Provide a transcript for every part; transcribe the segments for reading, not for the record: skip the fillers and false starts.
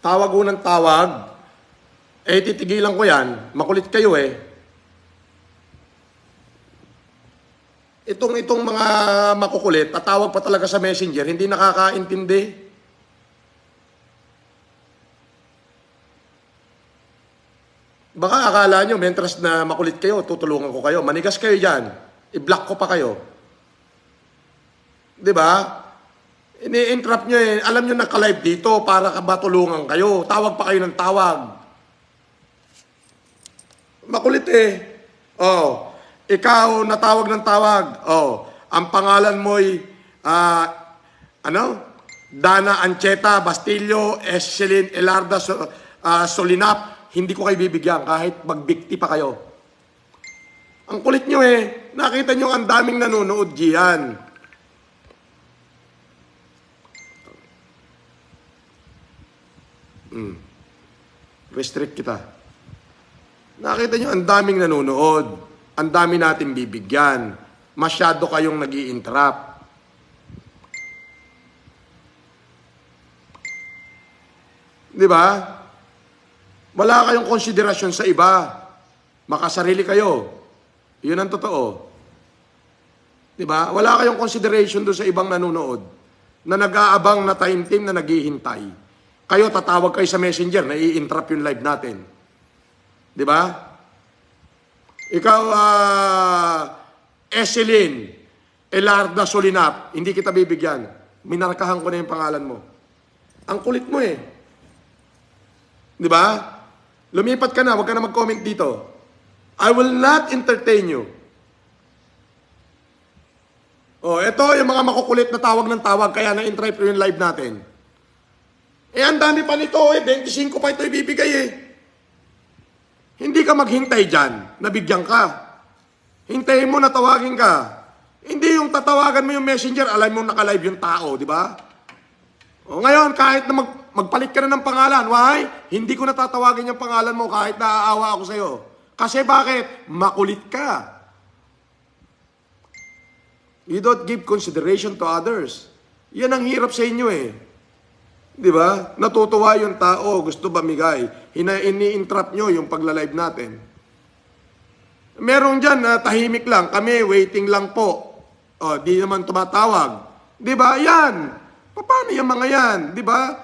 Tawag ko ng tawag. Eh, titigilan ko yan. Makulit kayo eh. Itong mga makukulit, tatawag pa talaga sa messenger, hindi nakakaintindi. Baka akala nyo, mentras na makulit kayo, tutulungan ko kayo. Manigas kayo dyan. I-block ko pa kayo. Di ba? Ini-interrupt nyo eh. Alam nyo naka-live dito para matulungan kayo. Tawag pa kayo ng tawag. Makulit eh. Oh, ikaw natawag ng tawag. Oh, ang pangalan mo'y Dana Ancheta Bastillo Escelin Elarda Solinap. Hindi ko kayo bibigyan kahit magbikti pa kayo. Ang kulit nyo eh. Nakita nyo ang daming nanonood diyan. Restrict kita. Nakita nyo ang daming nanonood. Ang dami natin bibigyan. Masyado kayong nag-i-interrupt. Di ba? Wala kayong konsiderasyon sa iba. Makasarili kayo. Yun ang totoo. Di ba? Wala kayong consideration doon sa ibang nanonood na nag-aabang na time team na naghihintay. Kayo tatawag kayo sa messenger, nai-interrupt yung live natin. Di ba? Ikaw, Esselin, Elarda Solinap, hindi kita bibigyan. Minarkahan ko na yung pangalan mo. Ang kulit mo eh. Di ba? Lumipat ka na, huwag ka na mag-comment dito. I will not entertain you. Oh, ito yung mga makukulit na tawag ng tawag, kaya na-interrupt yung live natin. Eh, ang dami pa nito eh, 25 pa ito ibibigay eh. Hindi ka maghintay dyan, nabigyan ka. Hintayin mo na tawagin ka. Hindi yung tatawagan mo yung messenger, alam mo naka-live yung tao, di ba? O ngayon, kahit na magpalit ka na ng pangalan, why? Hindi ko natatawagin yung pangalan mo kahit naaawa ako sa'yo. Kasi bakit? Makulit ka. You don't give consideration to others. Yan ang hirap sa inyo eh. Di ba? Natutuwa yung tao, gusto bamigay. Ini-interrupt nyo yung pagla-live natin. Meron dyan na tahimik lang. Kami, waiting lang po. O, di naman tumatawag. Di ba? Yan. Paano yung mga yan? Di ba?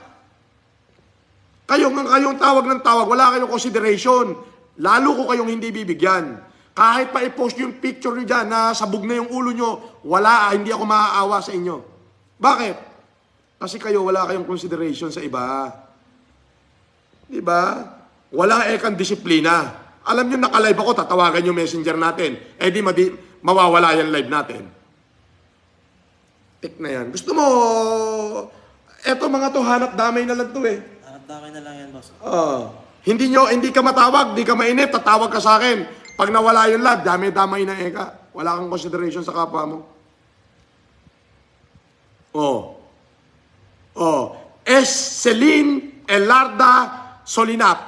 Kayong tawag ng tawag, wala kayong consideration. Lalo ko kayong hindi bibigyan. Kahit pa i-post yung picture nyo dyan na sabog na yung ulo nyo, wala, hindi ako maaawa sa inyo. Bakit? Kasi kayo, wala kayong consideration sa iba. Di ba? Wala ekang disiplina. Alam nyo, naka-live ako, tatawagan yung messenger natin. Eh di mawawala yung live natin. Tik na yan. Gusto mo, eto mga to, hanap damay na lang to eh. Hanap damay na lang yan, boss. Hindi ka matawag, hindi ka mainip, tatawag ka sa akin. Pag nawala yung live, damay na eka. Wala kang consideration sa kapwa mo. Celine Elarda Solinap,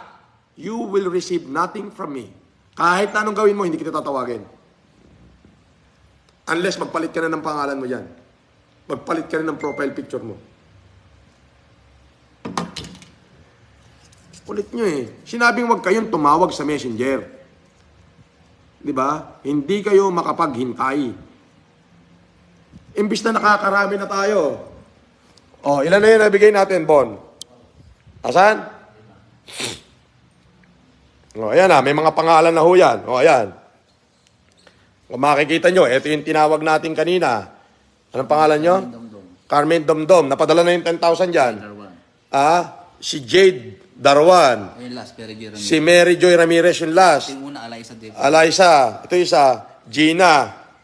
you will receive nothing from me. Kahit na anong gawin mo, hindi kita tatawagin. Unless magpalit ka na ng pangalan mo dyan. Magpalit ka na ng profile picture mo. Kulit nyo eh. Sinabing wag kayong tumawag sa messenger. Di ba? Hindi kayo makapaghintay. Imbis na nakakarami na tayo. Ilan na yun nabigay natin, Bon? Asan? Ayan na, may mga pangalan na ho yan. Ayan. Kung makikita nyo, ito yung tinawag natin kanina. Anong pangalan nyo? Carmen Domdom. Napadala na yung 10,000 dyan. Si Jade Darwan. Ayun last, Mary Joy Ramirez. Si Mary Joy Ramirez yung last. Yung una, Eliza David. Eliza. Ito isa. Gina.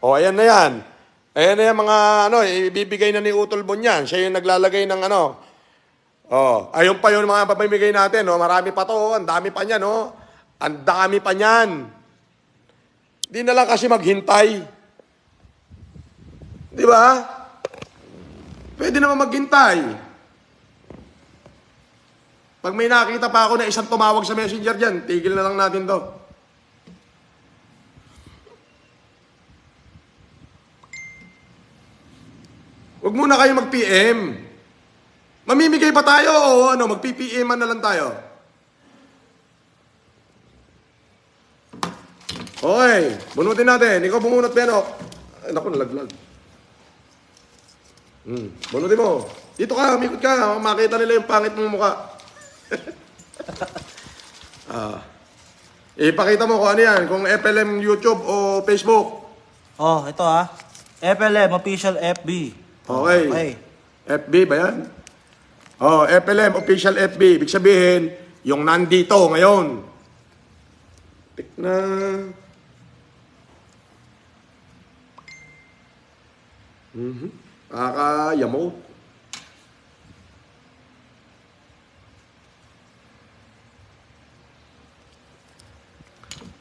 Ayan na yan. Ayan na yan mga ibibigay na ni Utol Bon yan. Siya yung naglalagay ng ayun pa yung mga papamigay natin. Marami pa to. Ang dami pa niyan. Ang dami pa niyan. Di na lang kasi maghintay. Di ba? Pwede naman maghintay. Pag may nakita pa ako na isang tumawag sa messenger dyan, tigil na lang natin to. Huwag muna kayo mag-PM. Mamimigay ba tayo o ano, mag-PPM na lang tayo? Okay, bunutin natin. Ikaw bumunot, Benok. Ay, naku, nalaglag. Bunutin mo. Dito ka, umikot ka. Makita nila yung pangit mong mukha. Ipakita mo kung ano yan, kung FLM YouTube o Facebook. Oh, ito FLM, official FB. Okay. Okay. FB ba yan? Oh, FLM, official FB. Ibig sabihin, yung nandito ngayon. Tik na. Kaka-yamote.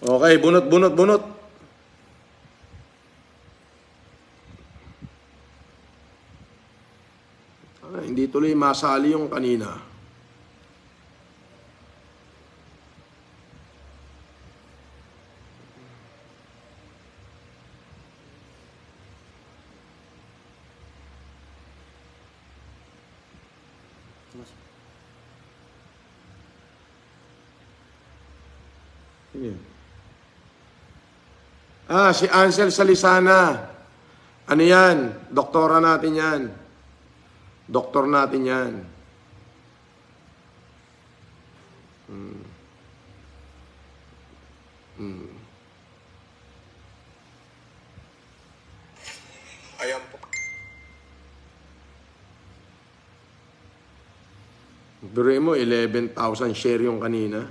Okay, bunot. Hindi tuloy masali yung kanina. Sige. Si Ansel Salisana. Ano yan? Doktora natin yan. Doktor natin yan. Ayan po. Biruin mo, 11,000 share yung kanina.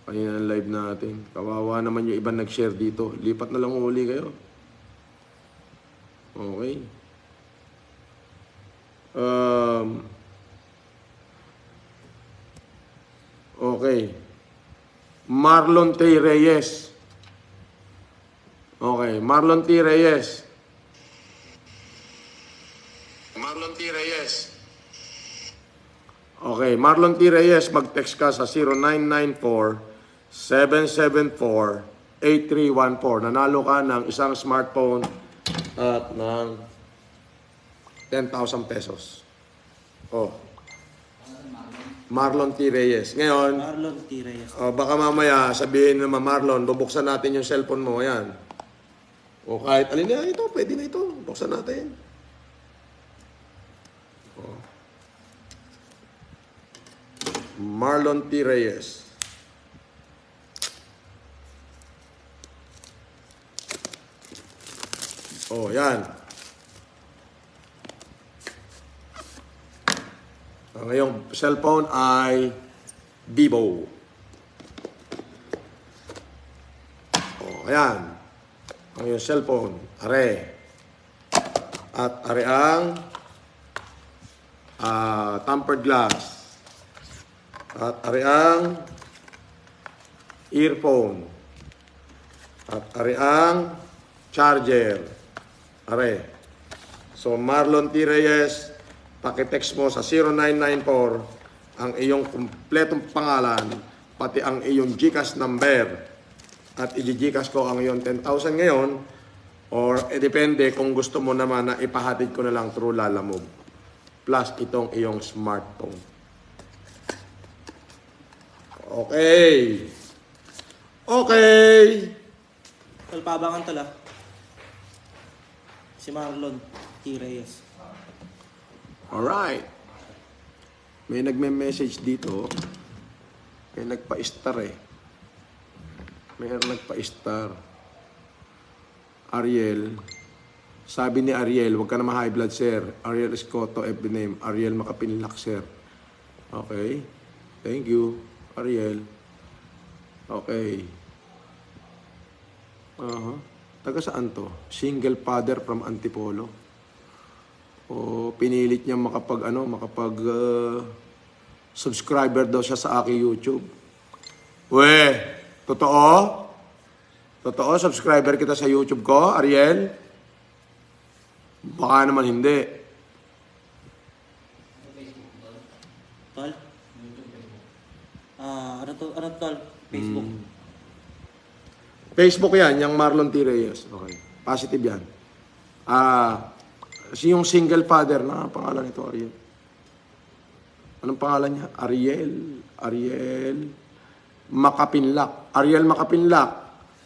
Kanina ng live natin. Kawawa naman yung ibang nag-share dito. Lipat na lang uli kayo. Okay. Okay. Marlon T. Reyes. Okay. Marlon T. Reyes. Marlon T. Reyes. Okay. Marlon T. Reyes, mag-text ka sa 0994-774-8314. Nanalo ka ng isang smartphone at ng 10,000 pesos. Oh. Marlon T. Reyes. Ngayon, Marlon T. Reyes. baka mamaya sabihin naman, Marlon, bubuksan natin yung cellphone mo. Ayan. O kahit alin na ito, pwede na ito. Buksan natin. Oh. Marlon T. Reyes. Oh, yan. Ang ngayong cellphone ay Vivo. Oh, ayan. Ang iyong cellphone, are. At are ang tempered glass. At are ang earphone. At are ang charger. Are. So, Marlon T. Reyes, pakitext mo sa 0994 ang iyong kumpletong pangalan, pati ang iyong GCash number. At i-GCash ko ang iyong 10,000 ngayon, or depende kung gusto mo naman na ipahatid ko na lang through Lalamove. Plus itong iyong smartphone. Okay. Okay. Talpabangan tala. Si Marlon T. Reyes. Alright. May nagme-message dito. May nagpa-star eh. Mayroon nagpa-star. Ariel. Sabi ni Ariel, huwag ka na ma-high blood, sir. Ariel Escoto, FB name. Ariel Makapinlak, sir. Okay. Thank you, Ariel. Okay. Taga saan to? Single father from Antipolo. O pinilit niya subscriber daw siya sa aking YouTube. We, totoo? Totoo, subscriber kita sa YouTube ko, Ariel? Baka naman hindi. Tol? Ano tol? Facebook. Facebook yan, yung Marlon T. Reyes. Okay. Positive yan. Yung single father, na pangalan nito, Ariel? Anong pangalan niya? Ariel Makapinlak. Ariel Makapinlak.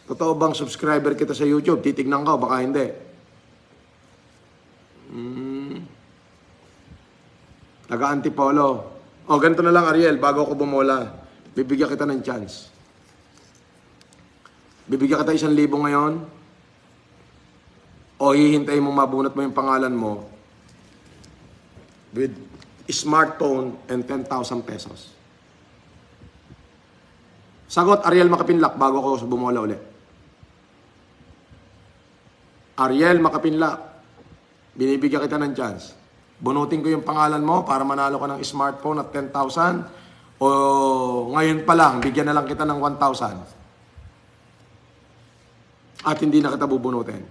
Totoo bang subscriber kita sa YouTube? Titignan ko, baka hindi. Taga-Antipolo. O, ganito na lang, Ariel, bago ako bumola. Bibigyan kita ng chance. Bibigyan kita 1,000 ngayon. O hihintayin mo mabunot mo yung pangalan mo with smartphone and 10,000 pesos. Sagot, Ariel Makapinlak, bago ako bumola ulit. Ariel Makapinlak, binibigyan kita ng chance. Bunutin ko yung pangalan mo para manalo ka ng smartphone at 10,000 o ngayon pa lang, bigyan na lang kita ng 1,000 at hindi na kita bubunutin.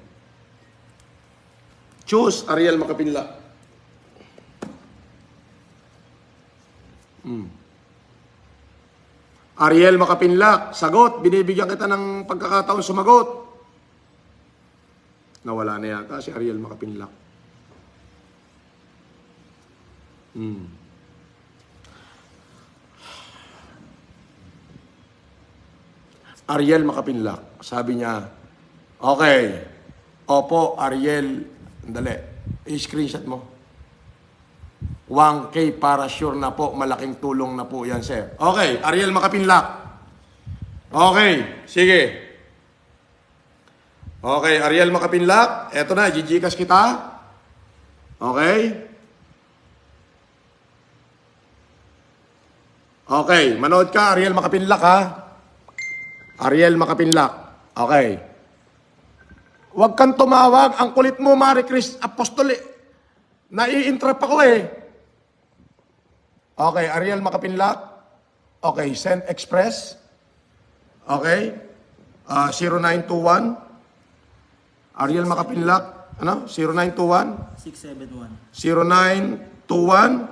Choose Ariel Makapinlak. Ariel Makapinlak, sagot, binibigyan kita ng pagkakataon sumagot. Nawala na yata si Ariel Makapinlak. Ariel Makapinlak, sabi niya, okay, opo, Ariel, dali, i-screenshot mo. 1K para sure na po, malaking tulong na po yan, sir. Okay, Ariel Makapinlak. Okay, sige. Okay, Ariel Makapinlak, eto na, GGCash kita. Okay. Okay, manood ka, Ariel Makapinlak, ha? Ariel Makapinlak. Okay. Huwag kang tumawag. Ang kulit mo, Marie Chris Apostol. Nai-interrupt ako eh. Okay, Ariel Makapinlak. Okay, send express. Okay. 0921. Ariel Makapinlak. Ano? 0921. 671. 0921.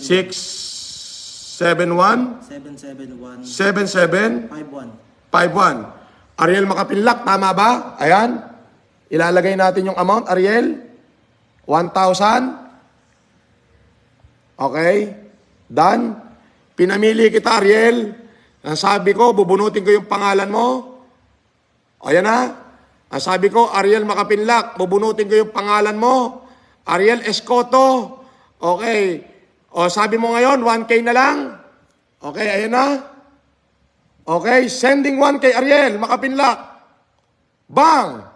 671. 671. 771. 77. 51. 51. Ariel Makapinlak, tama ba? Ayan. Ilalagay natin yung amount, Ariel. 1,000. Okay. Done. Pinamili kita, Ariel. Ang sabi ko, bubunutin ko yung pangalan mo. Ayan na. Ang sabi ko, Ariel Makapinlak, bubunutin ko yung pangalan mo. Ariel Escoto. Okay. O, sabi mo ngayon, 1K na lang. Okay, ayan na. Okay, sending 1K, Ariel Makapinlak. Bang!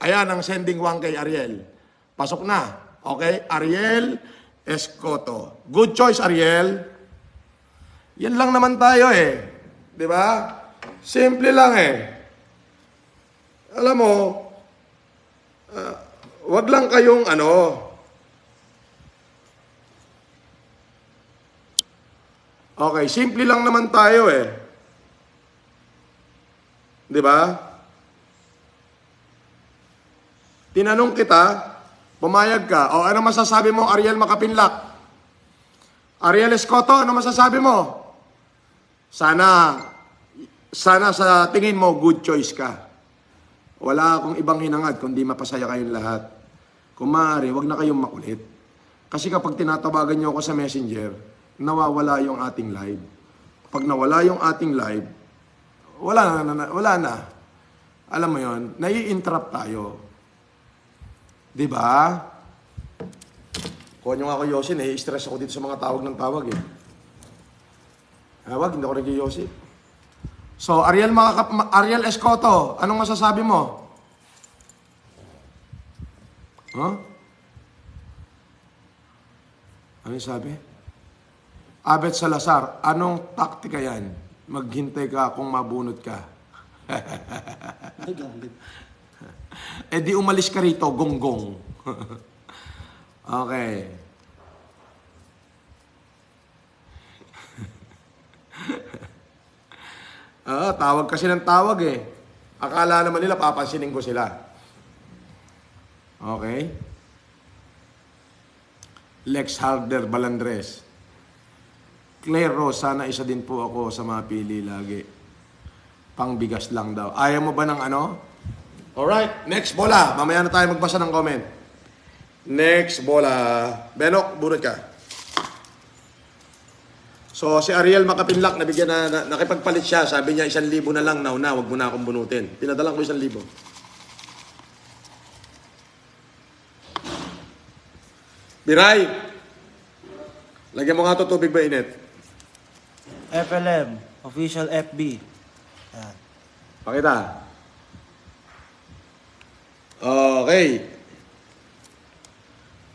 Ayan ang sending 1K, Ariel. Pasok na. Okay, Ariel Escoto. Good choice, Ariel. Yan lang naman tayo eh. Di ba? Simple lang eh. Alam mo, wag lang kayong Okay, simple lang naman tayo eh. 'Di ba? Tinanong kita, pumayag ka. O ano masasabi mo, Ariel Makapinlak? Ariel Escoto, ano masasabi mo? Sana sa tingin mo, good choice ka. Wala akong ibang hinangad kundi mapasaya kayong lahat. Kung maaari, wag na kayong makulit. Kasi kapag tinatawagan niyo ako sa Messenger, nawawala yung ating live. Pag nawala yung ating live, wala na. Alam mo yon, nai-interrupt tayo. Di ba? Kuha nyo nga ako, Yossi, nai-stress ako dito sa mga tawag ng tawag eh. Wag, hindi ako nag-Yossi. So, Ariel Escoto, anong masasabi mo? Huh? Ano yung sabi? Abet Salazar, anong taktika yan? Maghintay ka kung mabunot ka. Di umalis ka rito, gonggong. Okay. Tawag kasi ng tawag eh. Akala naman nila papansinin ko sila. Okay. Lex Harder Balandres. Claire Rose, sana isa din po ako sa mga pili lagi. Pangbigas lang daw. Ayaw mo ba ng ano? Alright, next bola. Mamaya na tayo magbasa ng comment. Next bola. Benok, bunot ka. So, si Ariel Makapinlak, nabigyan nakipagpalit siya. Sabi niya, 1,000 na lang, now na, wag mo na akong bunutin. Pinadalang ko 1,000. Biray! Lagyan mo nga ito tubig ba init? FLM, official FB. Yan. Pakita. Okay.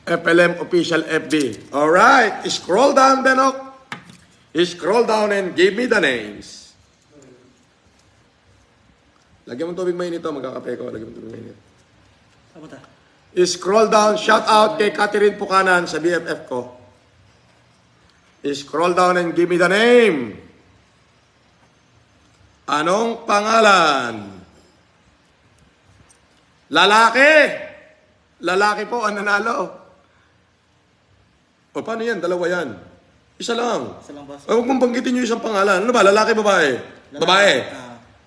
FLM official FB. Alright. Scroll down, Benok. Scroll down and give me the names. Lagyan mo tubig mainit to. Magkakape ko. Lagyan mo tubig mainit. Saan ba ta? Scroll down. Shout out kay Catherine Pukanan sa BFF ko. Scroll down and give me the name. Anong pangalan? Lalaki! Lalaki po ang nanalo. O paano yan? Dalawa yan. Isa lang. Isa lang, boss. Huwag mong banggitin yung isang pangalan. Ano ba? Lalaki, babae? Lalaki. Babae.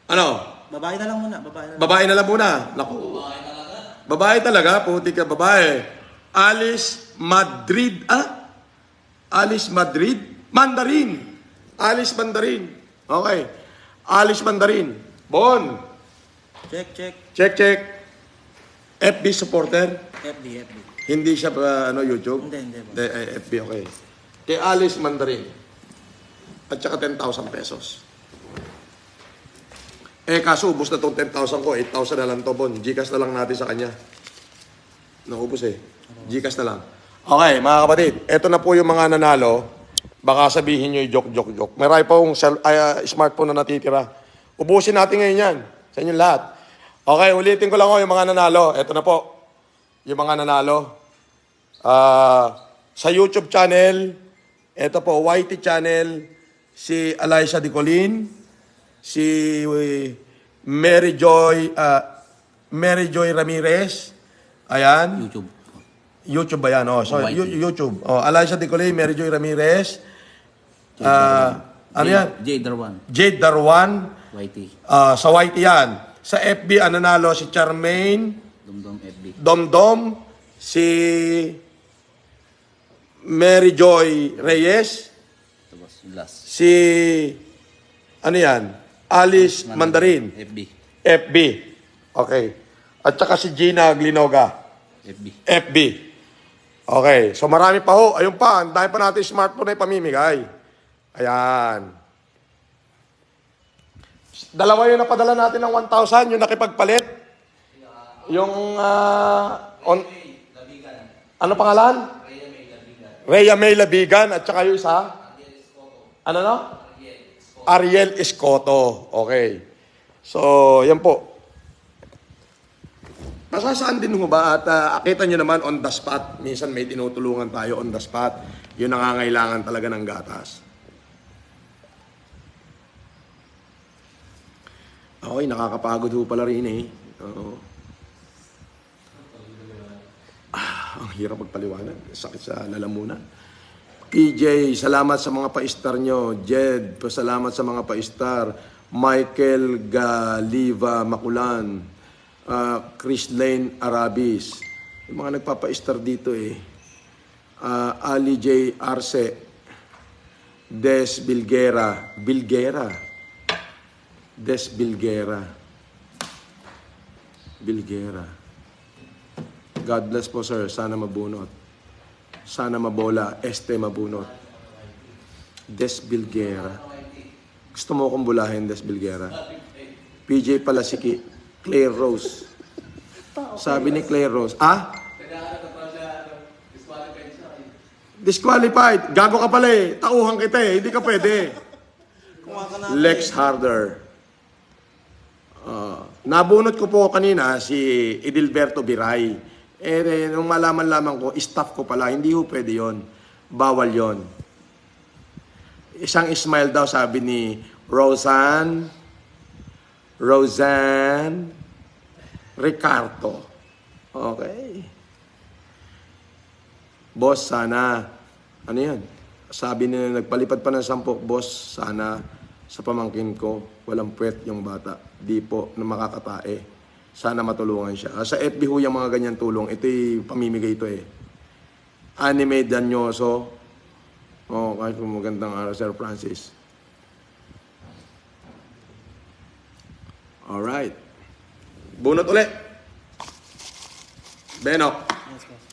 Ano? Babae na lang muna. Babae na lang. Babae na lang muna. Naku. Babae talaga. Puti ka, babae. Alice Madrid. Alice Madrid? Mandarin. Alice Mandarin. Okay. Alice Mandarin. Bon. Check, check. Check, check. FB supporter. FB, FB. Hindi siya YouTube? Hindi, boss. FB, okay. Kay Alice Mandarin. At saka 10,000 pesos. Kaso ubos na itong 10,000 ko. 8,000 na lang to, Bon. Gcash na lang natin sa kanya. Naubos Gcash na lang. Okay, mga kapatid. Ito na po yung mga nanalo. Baka sabihin nyo yung joke. Meron pa yung smartphone na natitira. Ubusin natin ngayon yan. Sa inyong lahat. Okay, ulitin ko lang yung mga nanalo. Ito na po. Yung mga nanalo. Sa YouTube channel, ito po, YT channel, si Alyssa Dicolin, si Mary Joy Ramirez. Ayan. YouTube ba yan? Oh, sorry. YouTube. Oh, Alyssa Dicolin, Mary Joy Ramirez. Ano yan? Jade Darwan. YT. Sa YT yan. Sa FB, ang nanalo si Charmaine. Domdom FB. Domdom. Si Mary Joy Reyes. Tapos last. Si ano yan? Alice Mandarin. FB. Okay. At saka si Gina Glinoga. FB. Okay. So marami pa ho. Ayun pa. Ang dami pa natin smartphone na ipamimigay. Ayan. Dalawa yung napadala natin ng 1,000. Yung nakipagpalit. Yung ano pangalan? Rhea May Labigan. At saka yung isa? Ano no? Ariel Escoto. Okay. So, yan po. Nasasaan din mo ba? At akita nyo naman on the spot. Minsan may tinutulungan tayo on the spot. Yung nangangailangan talaga ng gatas. Okay, nakakapagod ho pala rin Oo. Ang hirap magpaliwanag. Sakit sa lalamunan. PJ, salamat sa mga pa-star nyo. Jed, salamat sa mga pa-star. Michael Galiva Makulan. Chris Lane Arabis. Yung mga nagpapa-star dito Ali J. Arce. Des Bilguera. Des Bilguera. God bless po, sir. Sana mabunot. Sana mabola. Mabunot. Des Bilguera. Gusto mo akong bulahin, Des Bilguera? PJ Palasiki. Claire Rose. Sabi ni Claire Rose. Disqualified. Gago ka pala Tauhan kita Hindi ka pwede. Lex Harder. Nabunot ko po kanina si Edilberto Biray. Nung malaman ko, staff ko pala, hindi ho pwede yon. Bawal yon. Isang smile daw sabi ni Roseanne Ricardo. Okay. Boss, sana. Ano yan? Sabi nila, nagpalipad pa ng 10, boss, sana sa pamangkin ko, walang puwet yung bata. Di po na makakatae. Sana matulungan siya. Sa FB ho yung mga ganyan tulong. Ito'y pamimigay ito eh. Anime Danyoso. Oh, kahit magandang araw, Sir Francis. Alright. Bunot ulit. Benok. Yes, boss.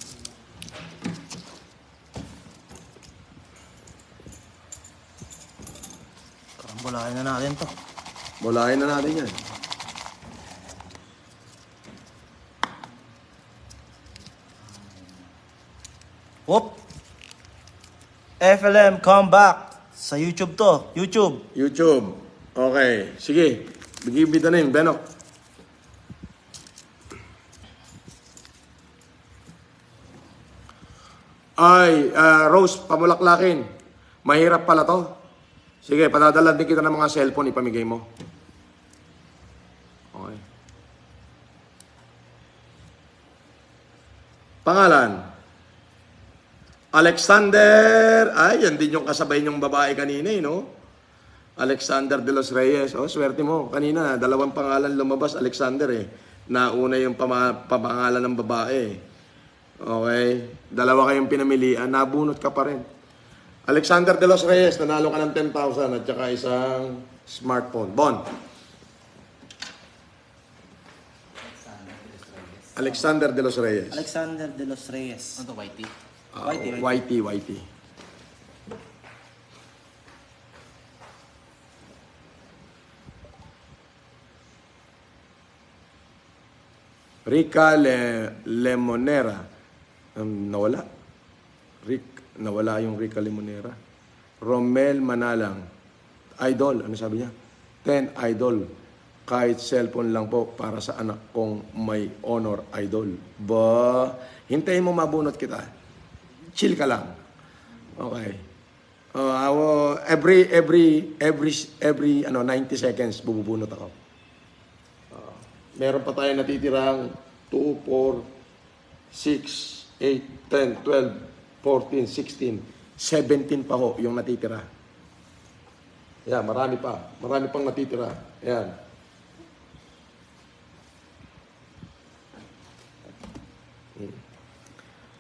Karambulahin na natin to. Bulahin na natin yan. Whoop! FLM comeback sa YouTube to. YouTube. YouTube. Okay. Sige. Bigibida na yun, Benok. Ay, Rose, pamulaklakin. Mahirap pala to. Sige, padadala din kita ng mga cellphone, ipamigay mo. Okay. Pangalan? Alexander. Ay, yan din yung kasabay niyong babae kanina, eh, no? Alexander de los Reyes. Oh, swerte mo. Kanina, dalawang pangalan lumabas, Alexander, eh. Nauna yung papangalan ng babae, eh. Okay? Dalawa kayong pinamilian, nabunot ka pa rin. Alexander de los Reyes, nanalo ka ng 10,000 at saka isang smartphone. Bon. Alexander de los Reyes. Alexander de los Reyes. Ano to, Whitey? YT. Rica Lemonera. Nawala. Nawala yung Rica Lemonera. Romel Manalang. Idol. Ano sabi niya? 10 idol. Kahit cellphone lang po para sa anak kong may honor idol. Ba, hintayin mo mabunot kita. Chill ka lang. Okay. Every 90 seconds bubunot ako. Meron pa tayo natitirang 2, 4, 6, 8, 10, 12, 14, 16, 17 pa ho yung natitira. Yan, marami pa. Marami pang natitira. Yan.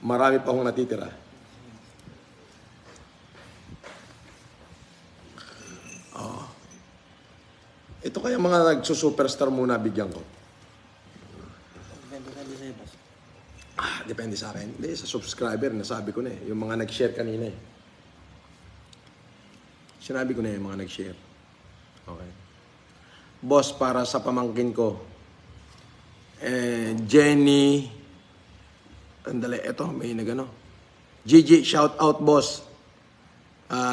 Marami pa hong natitira. Ito kaya mga nagsusuperstar muna bigyan ko. Depende sa'yo, boss. Depende sa akin. Hindi, sa subscriber, nasabi ko na eh. Yung mga nag-share kanina eh. Sinabi ko na yung mga nag-share. Okay. Boss, para sa pamangkin ko, Jenny, andali, eto, may nagano. Gigi, shout out, boss.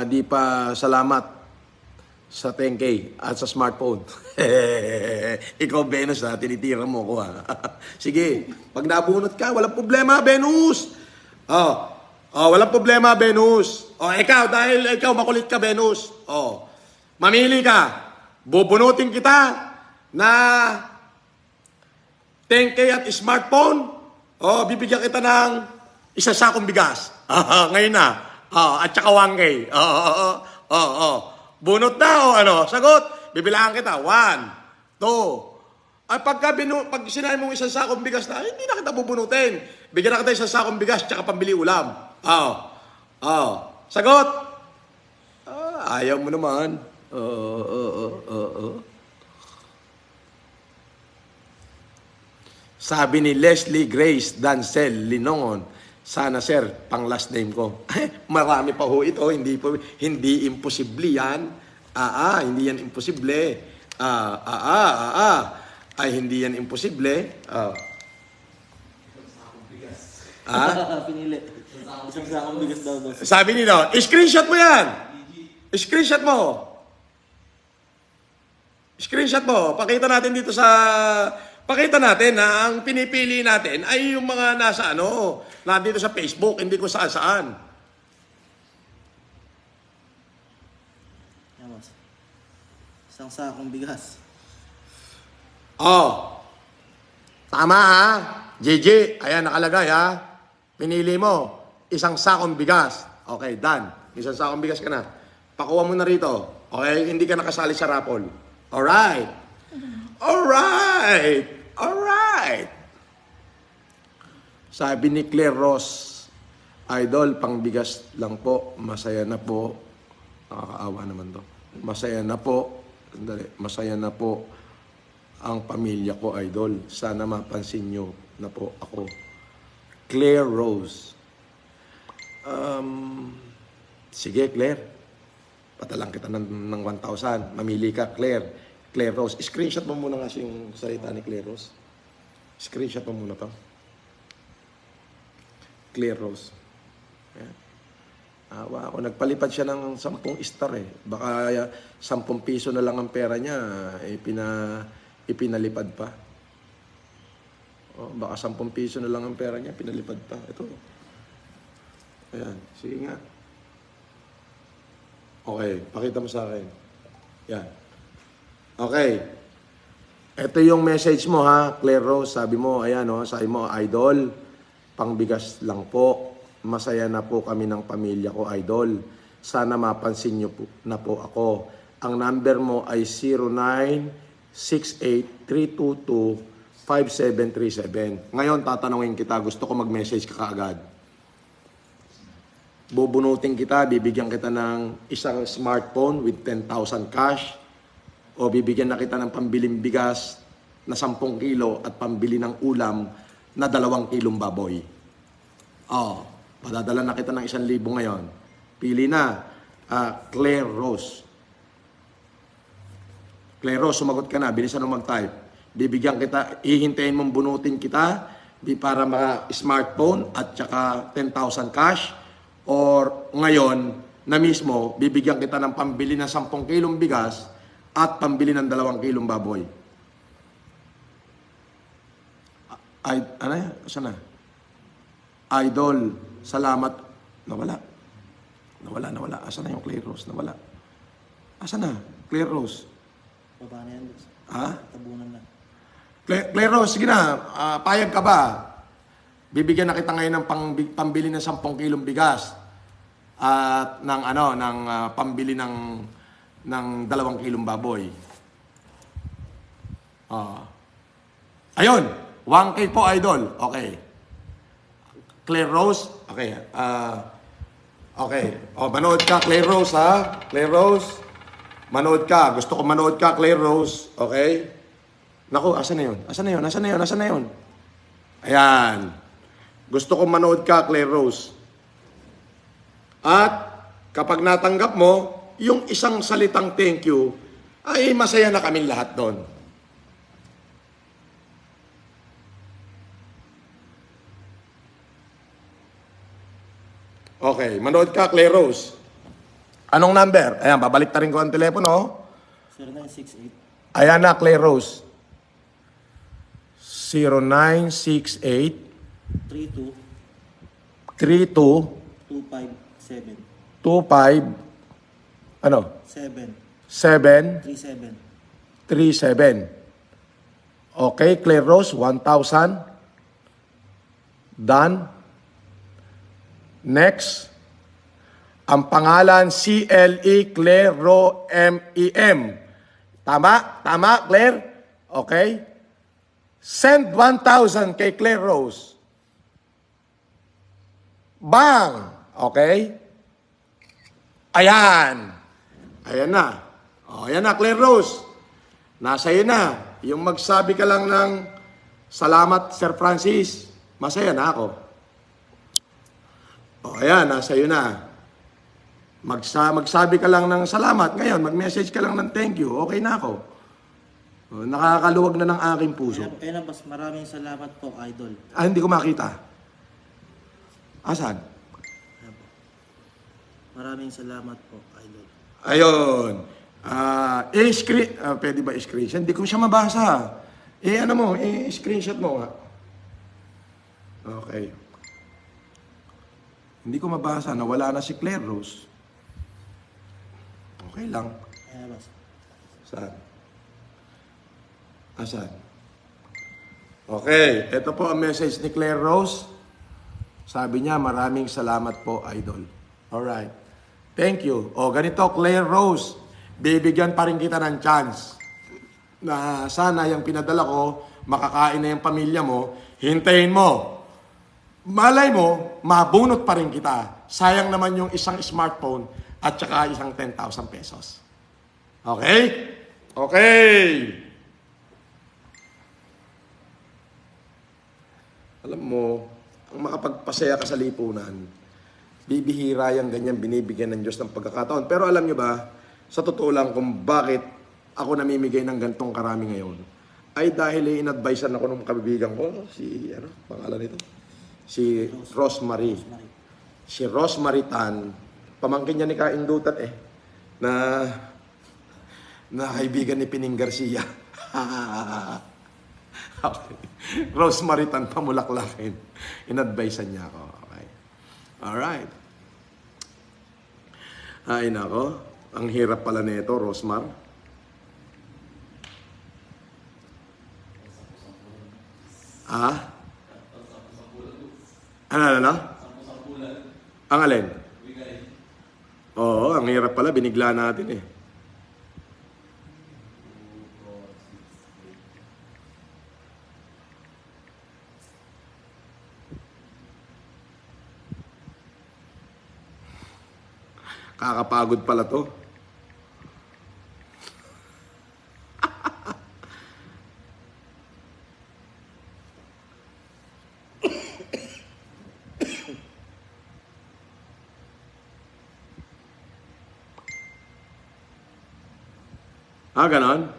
Di pa salamat sa 10K at sa smartphone. Ikaw, Venus, ha? Tinitira mo ko, ha? Sige, pag nabunot ka, walang problema, Venus. Walang problema, Venus. Ikaw, dahil ikaw makulit ka, Venus. Mamili ka. Bubunutin kita na 10K at smartphone. Bibigyan kita ng isang sakong bigas. Ngayon na. At saka 1K. Bunot na o ano? Sagot. Bibilangan kita. 1, 2. Ay pag sinabi mong isang sakong bigas na, hindi na kita bubunutin. Bigyan na kita isang sakong bigas tsaka pambili ulam. Sagot. Ayaw mo naman. Sabi ni Leslie Grace Dancel Linongon, sana sir, pang last name ko. Marami pa ho ito, hindi imposible yan. Hindi yan imposible. Ay, hindi yan imposible. Pinili. Isang sakong bigas daw, boss. Sabi nila, screenshot mo yan. Screenshot mo. Screenshot mo. Pakita natin na ang pinipili natin ay yung mga nandito sa Facebook, hindi ko saan. Yan, boss. Isang sakong bigas. Tama ha. JJ, ayan nakalagay ha. Pinili mo, isang sakong bigas. Okay, done. Isang sakong bigas ka na. Pakuha mo na rito. Okay, hindi ka nakasali sa raffle. Alright. Alright. Sabi ni Claire Ross, Idol, pangbigas lang po. Masaya na po. Nakakaawa naman to. Masaya na po. Sandali. Masaya na po ang pamilya ko, Idol. Sana mapansin nyo na po ako. Claire Rose. Sige, Claire. Patalang kita ng 1,000. Mamili ka, Claire. Claire Rose. Screenshot mo muna kasi yung salita ni Claire Rose. Screenshot mo muna to. Claire Rose. Ayan. Awa ako. Nagpalipad siya ng 10 star eh. Baka 10 piso na lang ang pera niya. Ipinalipad pa. Baka 10 piso na lang ang pera niya. Pinalipad pa. Ito. Ayan. Sige nga. Okay. Pakita mo sa akin. Yan. Okay. Ito yung message mo ha, Claire Rose. Sabi mo, ayan o. Sabi mo, Idol, pangbigas lang po. Masaya na po kami ng pamilya ko, Idol. Sana mapansin niyo po, na po ako. Ang number mo ay 0968-322-5737. Ngayon, tatanungin kita. Gusto ko mag-message ka kaagad. Bubunutin kita, bibigyan kita ng isang smartphone with 10,000 cash. O bibigyan na kita ng pambiling bigas na 10 kilo at pambili ng ulam na 2 kilong baboy. Padadala na kita ng 1,000 ngayon. Pili na. Claire Rose. Claire Rose, sumagot ka na. Bilisan mo mag-type. Bibigyan kita, hihintayin mong bunutin kita para maka-smartphone at saka 10,000 cash. Or ngayon na mismo, bibigyan kita ng pambili ng 10 kilong bigas at pambili ng 2 kilong baboy. Ano yan? Saan na? Idol, salamat. Nawala. Asan na yung Claire Rose? Nawala. Asan na? Claire Rose. Baba na yan, boss. Ha? Tabunan na. Claire Rose, sige na. Payag ka ba? Bibigyan na kita ngayon ng pambili ng 10 kilong bigas at ng pambili ng 2 kilong baboy. Ayun, 1K po, Idol. Okay. Claire Rose, okay. Okay. Manood ka, Claire Rose, ha? Claire Rose, manood ka. Gusto ko manood ka, Claire Rose. Okay? Naku, asan na yun? Ayan. Gusto ko manood ka, Claire Rose. At kapag natanggap mo, yung isang salitang thank you, ay masaya na kaming lahat doon. Okay, manood ka, Claire Rose. Anong number? Ayan, babalik ta rin ko ang telepono. 0968. Ayan na, Claire Rose. 0968 32 32 257 25 ano? 7 7 37. 37. Okay, Claire Rose, 1,000. Done. Next. Ang pangalan CLE Claire Ro MEM. Tama? Tama, Claire? Okay. Send 1,000 kay Claire Rose. Bang! Okay? Ayan. Ayan na. Ayan na, Claire Rose. Nasa iyo na. Yung magsabi ka lang ng salamat, Sir Francis, masaya na ako. Ayan, nasa iyo na. Magsabi ka lang ng salamat. Ngayon, mag-message ka lang ng thank you. Okay na ako. Nakakaluwag na ng aking puso. Kaya na, boss, maraming salamat po, Idol. Hindi ko makita. Asan? Maraming salamat po, Idol. Ayun. Pwede ba i-screenshot? Hindi ko siya mabasa. I-screenshot mo nga. Okay. Hindi ko mabasa. Nawala na si Claire Rose. Okay lang. Kaya na, boss. Saan? Asan? Okay. Ito po ang message ni Claire Rose. Sabi niya, maraming salamat po, Idol. Alright. Thank you. Ganito, Claire Rose. Bibigyan pa rin kita ng chance na sana yung pinadala ko, makakain na yung pamilya mo, hintayin mo. Malay mo, mabunot pa rin kita. Sayang naman yung isang smartphone at saka isang 10,000 pesos. Okay? Okay! Alam mo, ang makapagpasaya ka sa lipunan, bibihira yung ganyan binibigyan ng Diyos ng pagkakataon. Pero alam nyo ba, sa totoo lang kung bakit ako namimigay ng gantong karami ngayon, ay dahil in-advisean ako ng kabibigan ko, si, pangalan nito? Si Rosemary. Si Rosemary Tan, pamangkin niya ni Kaindutan na kaibigan ni Pining Garcia. Okay. Rosemary Tan, Pamulaklakin. In-advisean niya ako. Okay. Alright. Ay, nako. Ang hirap pala nito, Rosmar. Ah? Ano? Ang alin? Oo, ang hirap pala. Binigla natin eh. Kakapagod pala to. Ganon?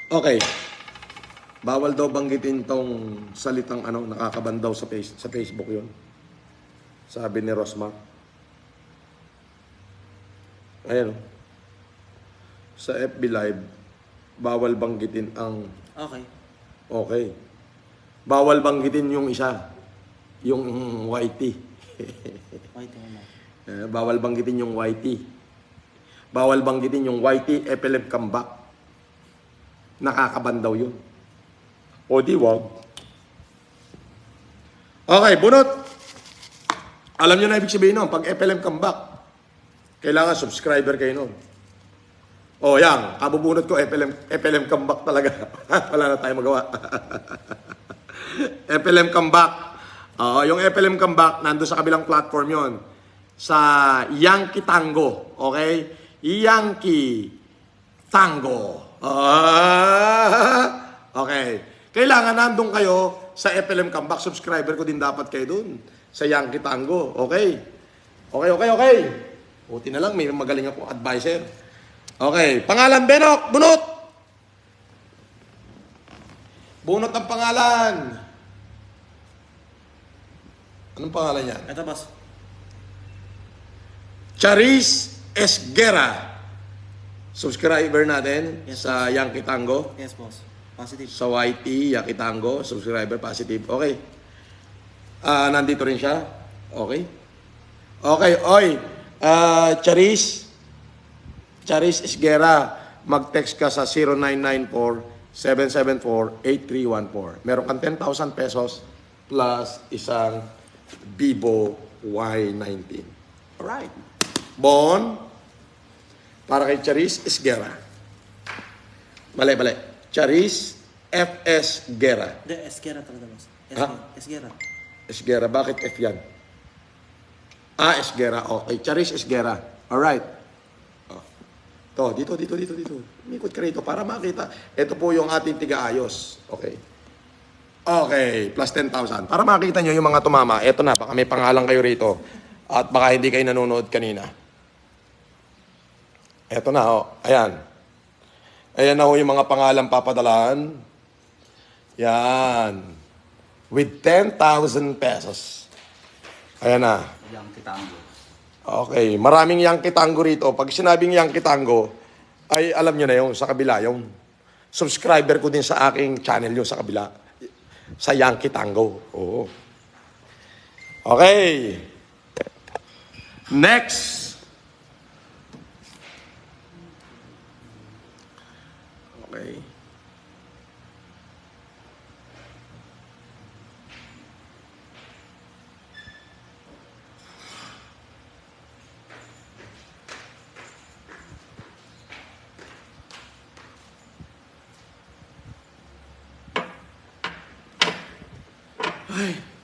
Okay. Bawal daw banggitin tong salitang nakakabandaw sa Facebook yun. Sabi ni Rosmar. Ayan. Sa FB Live, bawal banggitin ang... Okay. Okay. Bawal banggitin yung isa. Yung YT. Wait a moment. Bawal banggitin yung YT. Bawal banggitin yung YT, FLF comeback. Nakakabandaw yun. O di wag. Okay, bunot. Alam nyo na ibig sabihin nun, pag FLM comeback, kailangan subscriber kayo nun. O yan, kabubunot ko, FLM comeback talaga. Wala na tayong magawa. FLM comeback. Yung FLM comeback, nando sa kabilang platform yon, sa Yankee Tango. Okay? Yankee Tango. Okay. Kailangan nandun kayo sa FLM Comeback. Subscriber ko din dapat kayo dun. Sa Yankee Tango. Okay. Okay. Buti na lang, may magaling ako advisor. Okay. Pangalan, Benok. Bunot. Bunot ang pangalan. Anong pangalan niya? Ito, boss. Charis Esguera. Subscriber natin Yes, sa Yankee Tango. Yes, boss. Positive. Sa YT, Yankee Tango. Subscriber, positive. Okay. Nandito rin siya. Okay. Okay, oy. Charis Esguera. Mag-text ka sa 0994-774-8314. Meron kang 10,000 pesos plus isang Vivo Y19. Alright. Bon. Para kay Charis Esguera. Mali. Charis F.S. Guerra. Hindi, Esguera talaga, boss. Esguera. Esguera. Bakit F yan? Esguera. Okay. Charis Esguera. Alright. To, dito. Umikot ka rito para makita. Ito po yung ating tiga-ayos. Okay. Okay. Plus 10,000. Para makita nyo yung mga tumama. Ito na. Baka may pangalan kayo rito. At baka hindi kayo nanonood kanina. Eto na, Ayan. Ayan na yung mga pangalan papadalaan. Yan. With 10,000 pesos. Ayan na. Yankee Tango. Okay, maraming Yankee Tango rito. Pag sinabing Yankee Tango, ay alam nyo na yung sa kabila, yung subscriber ko din sa aking channel yung sa kabila. Sa Yankee Tango. Oo. Okay. Next. Okay.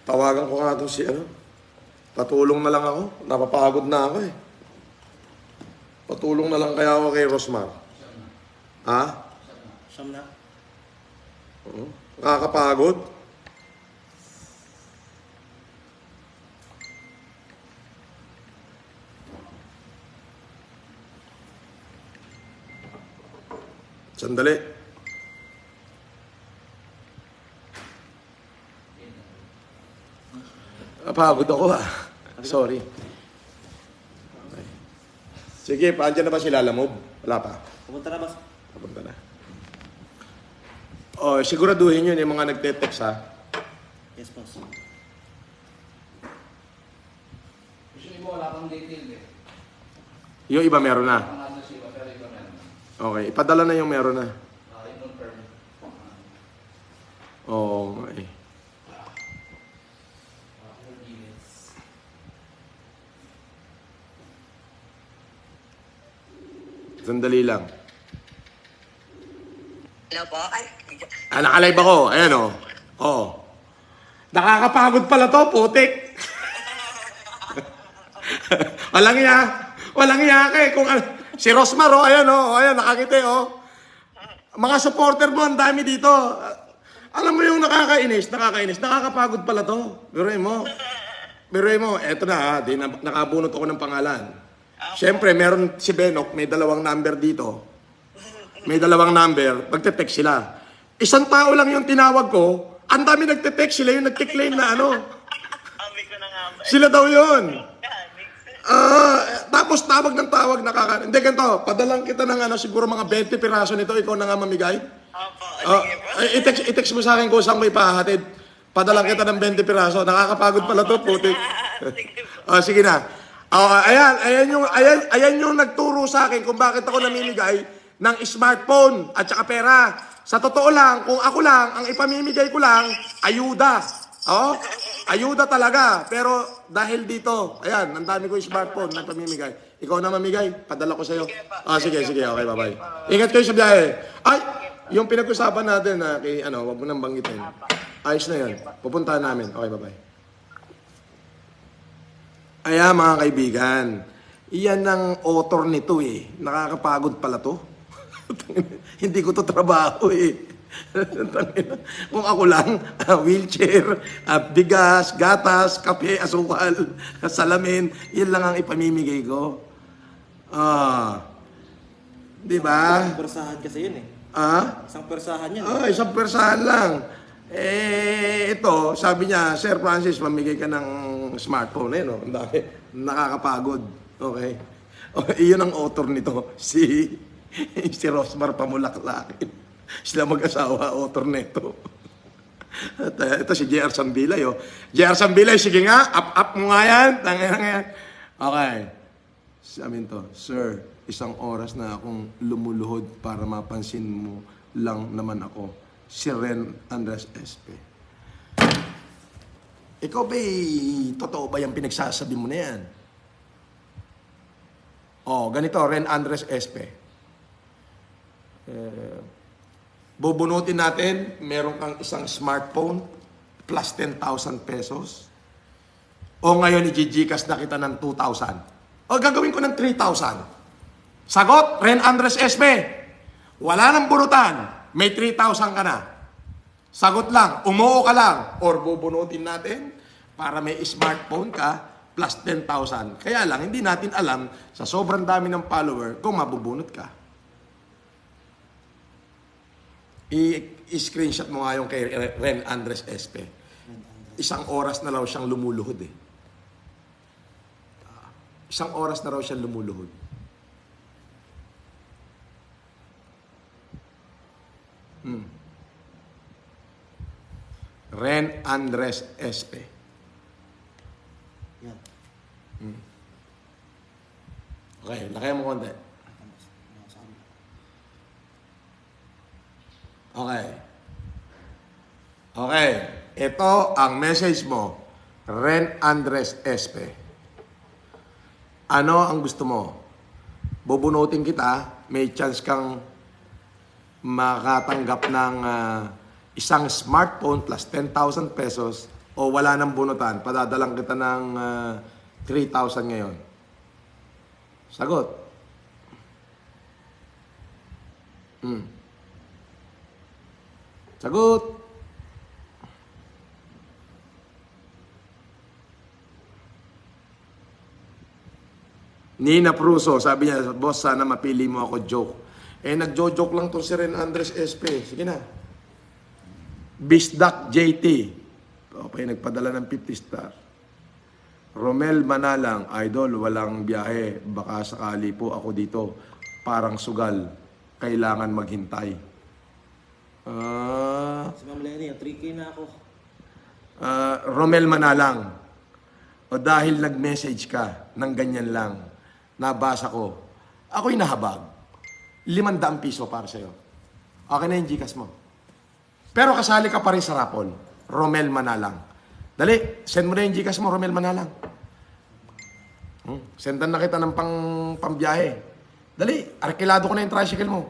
Tawagan ko nga ito si ano. Patulong na lang ako. Napapagod na ako eh. Patulong na lang kaya ako kay Rosmar. Ha? Siyam na. Oo. Nakakapagod. Sandali. Napagod ako ah. Sorry. Okay. Sige, paandyan na ba sila Lamob? Wala pa. Pupunta na, boss. Papunta na. Oh, siguraduhin yun yung mga nagte-text ha. Yes, boss. Usually mo, wala kang detail eh. Yung iba meron na. Ang nasa siya, pero iba meron. Okay, ipadala na yung meron na. I-confirm. Oo, okay. Sandali lang. Hello po? Ay, Nakalive ako. Ayan o. Oo. Nakakapagod pala to, putik. Walang iya. Walang iya ka eh. Kung, si Rosmar o, ayan o. Ayan, nakakita o. Mga supporter mo, ang dami dito. Alam mo yung nakakainis, nakakapagod pala to. Biruin mo. Eto na ha, nakabunot ako ng pangalan. Siyempre, meron si Benok, may dalawang number dito. May dalawang number, magte-text sila. Isang tao lang yung tinawag ko, ang dami nagte-text sila, yung nagte-claim na ano. sabi ko na nga ba? Sila daw yun. Yan, makes sense. Tapos tawag ng tawag, Hindi, ganito, padalang kita ng ano, siguro mga 20 piraso nito, ikaw na nga mamigay. Opo, sige po. I-text mo sa akin kung saan ko ipahatid. Padalang kita ng 20 piraso. Nakakapagod pala to, putik. Sige po. Sige na. Ayan yung nagturo sa akin kung bakit ako namimigay ng smartphone at saka pera. Sa totoo lang, kung ako lang, ang ipamimigay ko lang, ayuda. Oh, ayuda talaga. Pero dahil dito, ayan, ang dami ko yung smartphone na pamimigay. Ikaw na mamigay, padala ko sa'yo. Sige. Okay, bye-bye. Ingat kayo sa biyahe. Ay, yung pinag-usapan natin na kay, wag mo nang banggitin. Ayos na yan. Pupuntahan namin. Okay, bye-bye. Ayan mga kaibigan, iyan ang author nito eh. Nakakapagod pala to. Hindi ko to trabaho eh. Kung ako lang, wheelchair, bigas, gatas, kape, asukal, salamin, yan lang ang ipamimigay ko. Di ba? Isang persahan kasi yun eh. Isang persahan yan. Isang persahan lang. Ito, sabi niya, Sir Francis, mamigay ka ng smartphone. No? Ang dami. Nakakapagod. Okay. Iyon ang author nito. Si Rosmar Pamulaklakin. Sila mag-asawa, author nito. Ito si JR Sambilay. JR Sambilay, sige nga, up mo nga yan. Okay. Sabi to, Sir, isang oras na akong lumuluhod para mapansin mo lang naman ako. Si Ren Andres Espe. Ikaw ba, totoo ba yung pinagsasabi mo na yan? Ganito, Ren Andres Espe. Bubunutin natin, meron kang isang smartphone plus 10,000 pesos. O ngayon, i-Gcash na kita ng 2,000. O gagawin ko ng 3,000. Sagot, Ren Andres Espe. Wala nang bunutan. May 3,000 ka na. Sagot lang, umuo ka lang. Or bubunutin natin para may smartphone ka plus 10,000. Kaya lang, hindi natin alam sa sobrang dami ng follower kung mabubunot ka. I-screenshot mo nga yung kay Ren Andres Espe. Isang oras na lang siyang lumuluhod eh. Isang oras na raw siya lumuluhod. Ren Andres Espe. Yan. Okay, lakayan mo konti. Okay. Okay. Ito ang message mo. Ren Andres Espe. Ano ang gusto mo? Bubunutin kita, may chance kang makatanggap ng isang smartphone plus 10,000 pesos o wala nang bunutan, padadalang kita ng 3,000 ngayon. Sagot. Sagot. Nina Pruso, sabi niya, boss, sana mapili mo ako, joke. Nagjo-joke lang to si Ren Andres SP. Sige na. Bisdak JT. Okay, nagpadala ng 50 star. Romel Manalang, idol, walang biyahe. Baka sakali po ako dito. Parang sugal. Kailangan maghintay. Si Ma'am Lenny, 3K na ako. Romel Manalang. O dahil nag-message ka ng ganyan lang, nabasa ko, ako'y nahabag. 500 piso para sa'yo. Okay na yung Gcash mo. Pero kasali ka pa rin sa raffle. Romel Manalang. Dali, send mo na yung Gcash mo, Romel Manalang. Sendan na kita ng pambiyahe. Dali, arkilado ko na yung tricycle mo.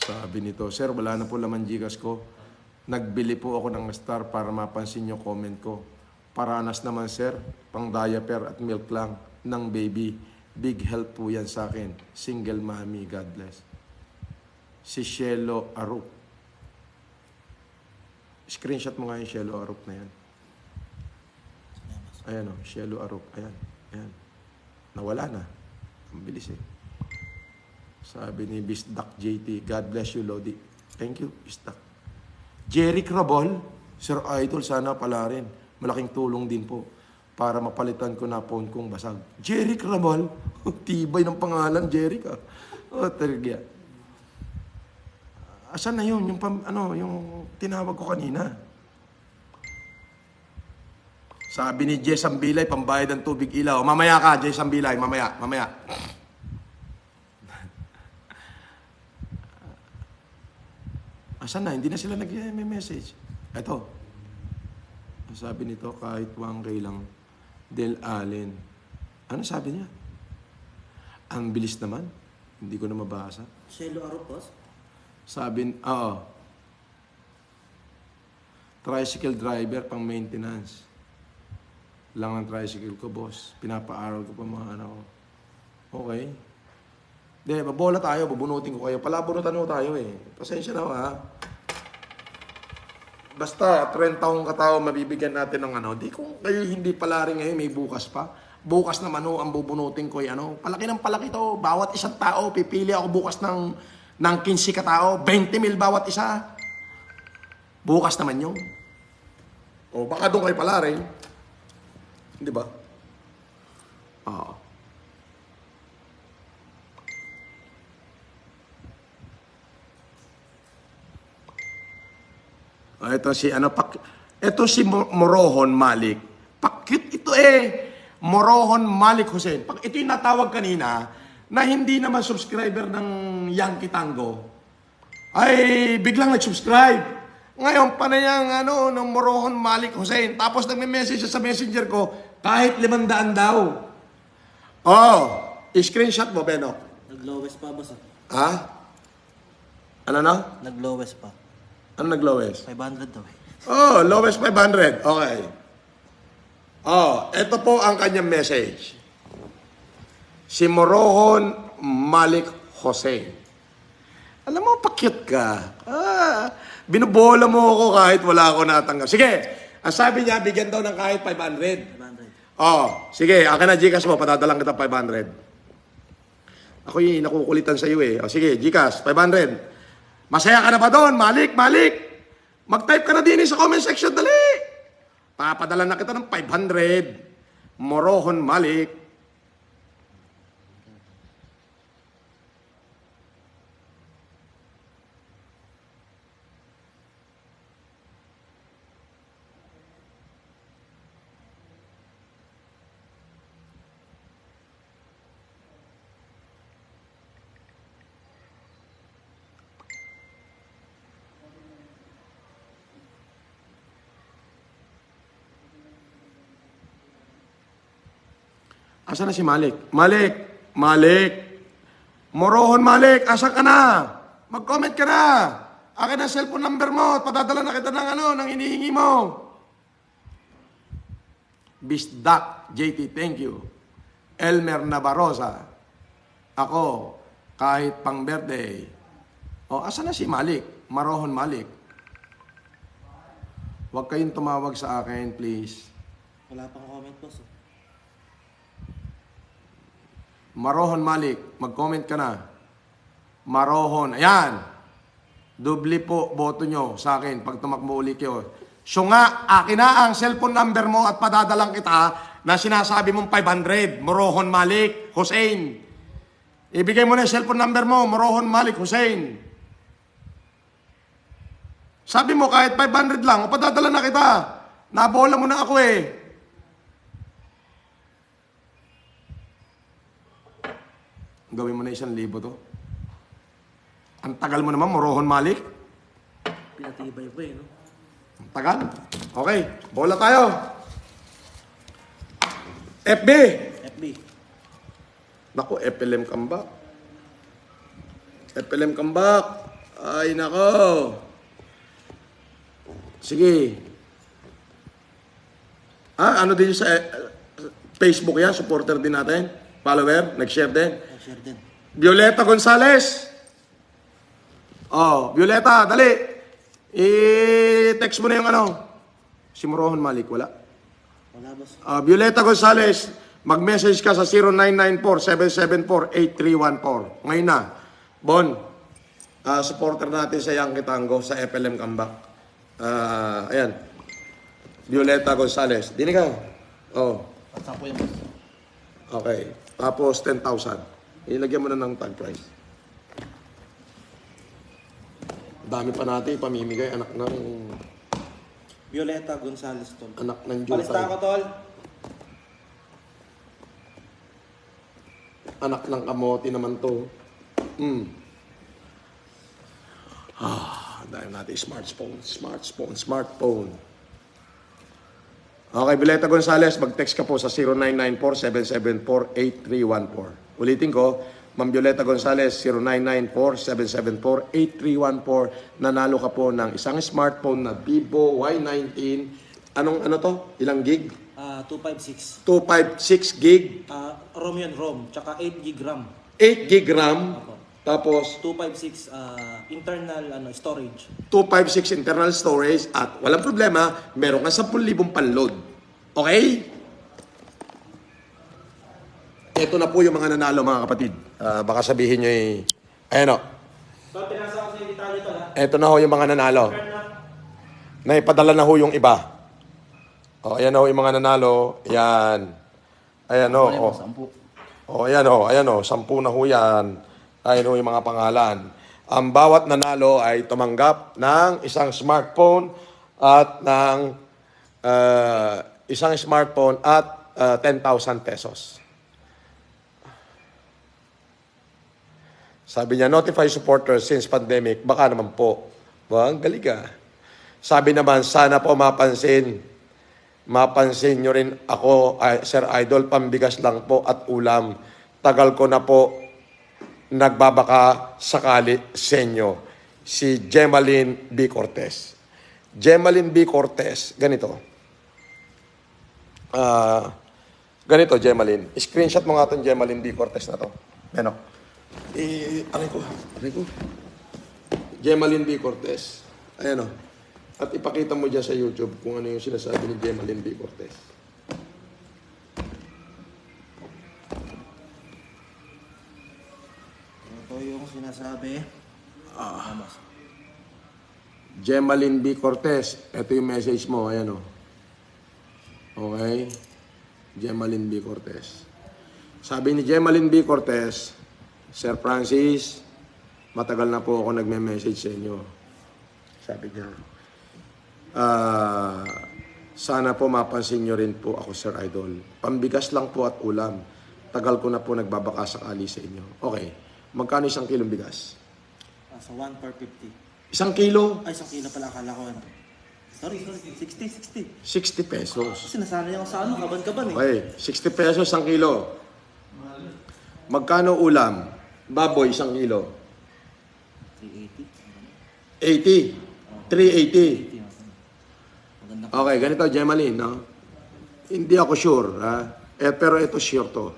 Sabi nito, sir, wala na po laman Gcash ko. Nagbili po ako ng star para mapansin yung comment ko. Paranas naman, sir, pang diaper at milk lang ng baby. Big help po yan sa akin. Single mommy, God bless. Si Shelo Arup. Screenshot mo nga yung Shelo Arup na yan. Ayan o, Shelo Arup. Ayan, ayan. Nawala na. Ang bilis eh. Sabi ni Bisdak JT, God bless you, Lodi. Thank you, Bisdak. Jeric Rabol, Sir Idol, sana pala rin. Malaking tulong din po para mapalitan ko na phone kong basag. Jeric Rabol, tibay ng pangalan, Jeric ah. Oh, tergya. Asan na yun? Yung tinawag ko kanina. Sabi ni Jess Ambilay, pambayad ng tubig ilaw. Mamaya ka, Jess Ambilay, mamaya. Asan na? Hindi na sila nag-message. Ito. Sabi nito, kahit 1K lang. Del Allen. Ano sabi niya? Ang bilis naman. Hindi ko na mabasa. Shelo Aropos? Sabi, oo. Tricycle driver pang maintenance. Lang ang tricycle ko, boss. Pinapaaral ko pa mga anak ko. Okay. Hindi, babola tayo, bubunutin ko kayo. Palabunutan mo tayo eh. Pasensya na ha. Basta, 30 taong katao, mabibigyan natin ng di kung kayo hindi pala rin ngayon, may bukas pa. Bukas naman ang bubunutin ko palaki ng palaki to. Bawat isang tao, pipili ako bukas ng 15 katao, 20 mil bawat isa. Bukas naman yun. O baka doon kayo pala rin. Di ba? Oo. Ito si Morohon Malik. Pakit ito Morohon Malik Hussein. Ito yung natawag kanina na hindi naman subscriber ng Yankee Tango. Ay biglang nag-subscribe. Ngayon pa na yung ng Morohon Malik Hussein. Tapos nagme-message sa messenger ko kahit 500 daw. I-screenshot mo, Benok. Nag-lowest pa, boss. Ha? Ano na? Nag-lowest pa. Ano nag-lowest? 500 daw eh. Lowest 500. Okay. Ito po ang kanyang message. Si Morohon Malik Jose. Alam mo, pa-cute ka. Binubola mo ako kahit wala ako natanggap. Sige, ang sabi niya, bigyan daw ng kahit 500. 500. Sige, akin na Gcash mo, patadalang kita 500. Ako yung nakukulitan sa iyo eh. Sige, Gcash, 500. Masaya ka na ba doon? Malik, Malik! Mag-type ka na din sa comment section, dali! Papadala na kita ng 500. Morohon Malik. Asa na si Malik? Malik! Malik! Morohon Malik! Asa ka na? Mag-comment ka na! Akin ang cellphone number mo at padadala na kita ng ng hinihingi mo. Bisdak JT, thank you. Elmer Navarroza. Ako, kahit pang birthday. O, asa na si Malik? Morohon Malik. Huwag kayong tumawag sa akin, please. Wala pang comment, boss. Morohon Malik, mag-comment ka na. Marohon, ayan. Dubli po boto nyo sa akin pag tumakbo uli kayo. So nga, akin na ang cellphone number mo at padadalang kita na sinasabi mong 500. Morohon Malik Hussein. Ibigay mo na yung cellphone number mo, Morohon Malik Hussein. Sabi mo kahit 500 lang, o padadala na kita. Nabola mo na ako eh. Gawin mo na 1,000 to. Ang tagal mo naman, Morohon Malik. Pinatibay ba eh, no? Ang tagal. Okay, bola tayo. FB. FB. Naku, FLM comeback. FLM comeback. Ay, nako. Sige. Ano din sa Facebook yan? Supporter din natin? Follower? Nag-share din? Nag-share din. Violeta Gonzales. Oh, Violeta, dali. I-text mo na yung si Morohon Malik, wala? Wala, boss. Violeta Gonzales, mag-message ka sa 0994-774-8314. Ngayon na. Bon, supporter natin sa Yankee Tango sa FLM Comeback. Ayan. Violeta Gonzales. Dini ka. Oh. What's up po yan, boss? Okay. Tapos 10,000. Ilagyan mo na ng tag price. Dami pa natin ipamimigay. Anak ng Violeta Gonzales, tol. Anak ng Palista ako, tol. Anak ng kamote naman to. Dahil natin smartphone. Okay, Violeta Gonzales, mag-text ka po sa 0994-774-8314. Ulitin ko, Ma'am Violeta Gonzales, 0994-774-8314. Nanalo ka po ng isang smartphone na Vivo Y19. Ano to? Ilang gig? 256. 256 gig, ROM yun, ROM. Tsaka 8 gig RAM. 8 gig RAM, Apo. tapos 256 internal storage. 256 internal storage at walang problema, meron ka 10,000 pan-load. Okay? Ito na po yung mga nanalo, mga kapatid. Baka sabihin nyo ayan o. So, pinasa ko sa yung detalye to, ha? Ito na ho yung mga nanalo. Naipadala na ho yung iba. O, ayan ho yung mga nanalo. Yan. Ayan o. Ayan o. 10 na ho yan. Ayan ho yung mga pangalan. Ang bawat nanalo ay tumanggap ng isang smartphone at ng 10,000 pesos. Sabi niya, notify supporters since pandemic. Baka naman po. Ang galing ah. Sabi naman, sana po mapansin nyo rin ako, Sir Idol, pambigas lang po at ulam. Tagal ko na po nagbabaka sakali sa inyo. Si Gemaline B. Cortez. Gemaline B. Cortez, ganito. Ganito, Gemaline. Screenshot mo nga itong Gemaline B. Cortez na to. Ano? Aray ko. Gemaline B. Cortez. Ayan o. At ipakita mo dyan sa YouTube kung ano yung sinasabi ni Gemaline B. Cortez. Ito yung sinasabi. Gemaline B. Cortez. Ito yung message mo. Ayan o. Okay. Gemaline B. Cortez. Sabi ni Gemaline B. Cortez, Sir Francis, matagal na po ako nagme-message sa inyo. Sabi niya, sana po mapansin nyo rin po ako, Sir Idol. Pambigas lang po at ulam. Tagal ko na po nagbabaka sakali sa inyo. Okay. Magkano 1 kilong bigas? So 1 per 50. 1 kilo? Ay, 1 kilo pala akala ko. Ano. Sorry. 60. 60 pesos. Kasi nasanay ako sa ano, kaban-kaban eh. Okay. 60 pesos 1 kilo. Magkano ulam? Baboy 1 kilo. 380. 80. 380. Maganda. Okay, ganito, Gemaline, no? Hindi ako sure, ha? Pero ito sure to.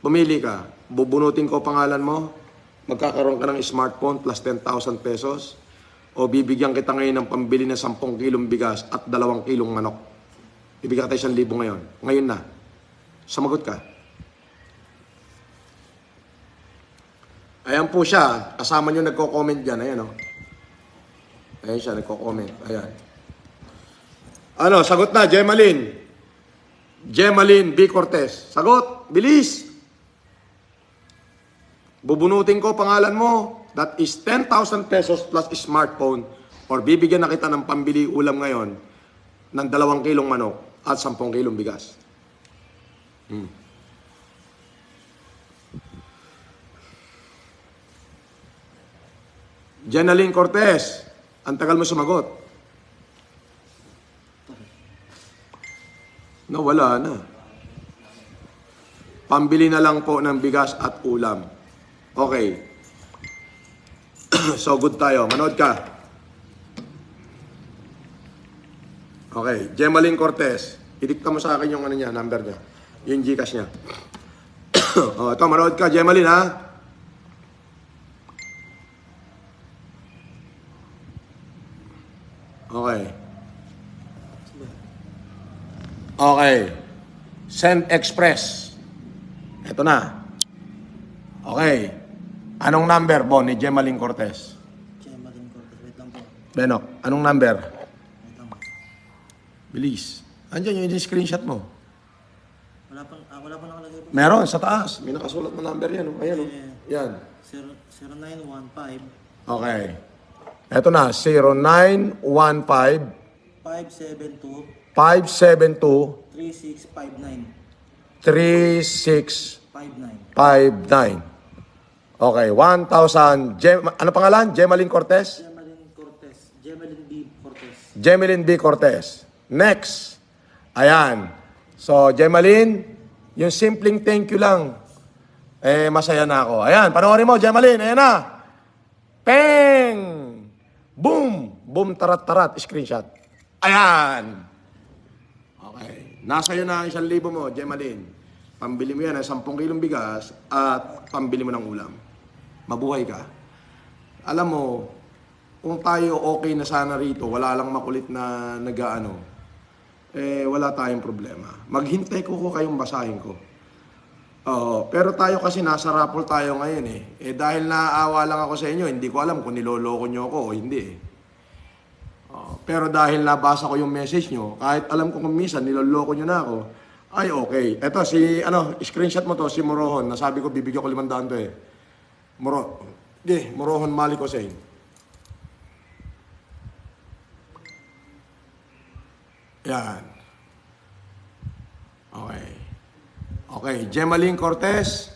Pumili ka. Bubunutin ko pangalan mo. Magkakaroon ka ng smartphone plus 10,000 pesos. O bibigyan kita ngayon ng pambili ng 10 kilong bigas at 2 kilong manok. Bibigyan kita 1,000 ngayon. Ngayon na. Sumagot ka. Ayan po siya. Kasama nyo nagko-comment dyan. Ayan, o. Ayan siya, nagko-comment. Ayan. Ano, sagot na, Gemaline. Gemaline B. Cortez. Sagot, bilis. Bubunutin ko pangalan mo. That is 10,000 pesos plus smartphone. Or bibigyan na kita ng pambili ulam ngayon ng 2 kilong manok at 10 kilong bigas. Jenaline Cortez, ang tagal mo sumagot. No, wala na. Pambili na lang po ng bigas at ulam. Okay. So good tayo. Manood ka. Okay. Gemaline Cortez. Idikta mo sa akin yung ano niya, number niya. Yung Gcash niya. Oh, ito, manood ka, Gemaline, ha? Okay. Okay. Send Express. Ito na. Okay. Anong number, Bon, ni Gemaline Cortez? Gemaline Cortez. Wait lang po. Benok, anong number? Wait lang. Bilis. Andiyan yung screenshot mo. Wala pa nakalagay po. Meron, sa taas. May nakasulat na number yan. Oh. Ayan, oh. Yan. 0915 Okay. Eto na, 0915 572 572 3659 3659. 59. Okay, 1,000. Ano pangalan? Gemaline Cortez? Gemaline Cortez. Gemaline B. Cortez. Gemaline B. Cortez. Next. Ayan. So, Gemaline, yung simpleng thank you lang. Masaya na ako. Ayan, panoorin mo, Gemaline. Ayan na. Peng! Boom! Boom, tarat-tarat. Screenshot. Ayan. Okay. Nasa iyo na 1,000 mo, Gemaline. Pambili mo yan ng 10 kilong bigas at pambili mo ng ulam. Mabuhay ka. Alam mo, kung tayo okay na sana rito, wala lang makulit na nag-aano, wala tayong problema. Maghintay ko kayong basahin ko. Pero tayo kasi nasa raffle tayo ngayon eh. Dahil naaawa lang ako sa inyo, hindi ko alam kung niloloko nyo ako o hindi eh. Pero dahil nabasa ko yung message nyo, kahit alam ko kung minsan niloloko nyo na ako, ay okay. Eto si, screenshot mo to, si Morohon. Nasabi ko, bibigyan ko 500 to eh. Morohon Malik Hussein. Yan. Okay. Okay, Gemaline Cortez.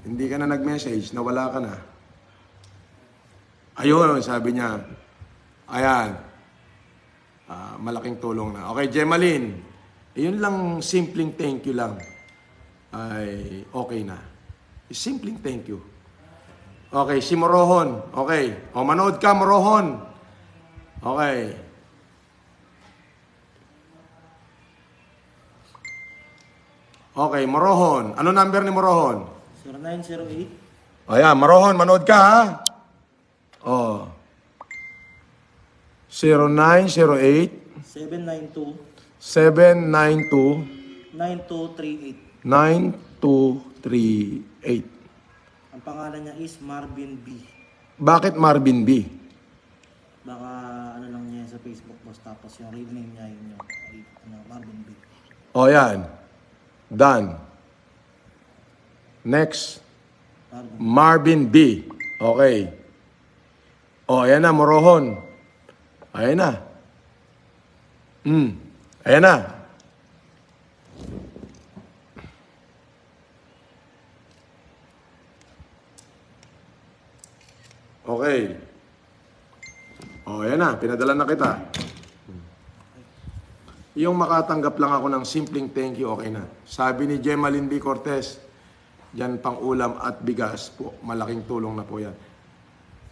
Hindi ka na nag-message, nawala ka na. Ayun, sabi niya. Ayan. Malaking tulong na. Okay, Gemaline. Yun lang, simpleng thank you lang. Ay, okay na. Simpleng thank you. Okay, si Morohon. Okay. Manood ka, Morohon. Okay. Okay, Morohon. Ano number ni Morohon? 0908 Ayan, Morohon, manood ka, ha? 0908 792 792 9238. 9238. Ang pangalan niya is Marvin B. Bakit Marvin B? Baka ano lang niya sa Facebook boss, tapos yung real name niya yun yung Marvin B. O yan. Done. Next. Marvin B. Okay. O, ayan na, Morohon. Ayan na. Ayan na. Okay. O, ayan na. Pinadala na kita. Yung makatanggap lang ako ng simpleng thank you, okay na. Sabi ni Gemaline B. Cortez, yan pang ulam at bigas po. Malaking tulong na po yan.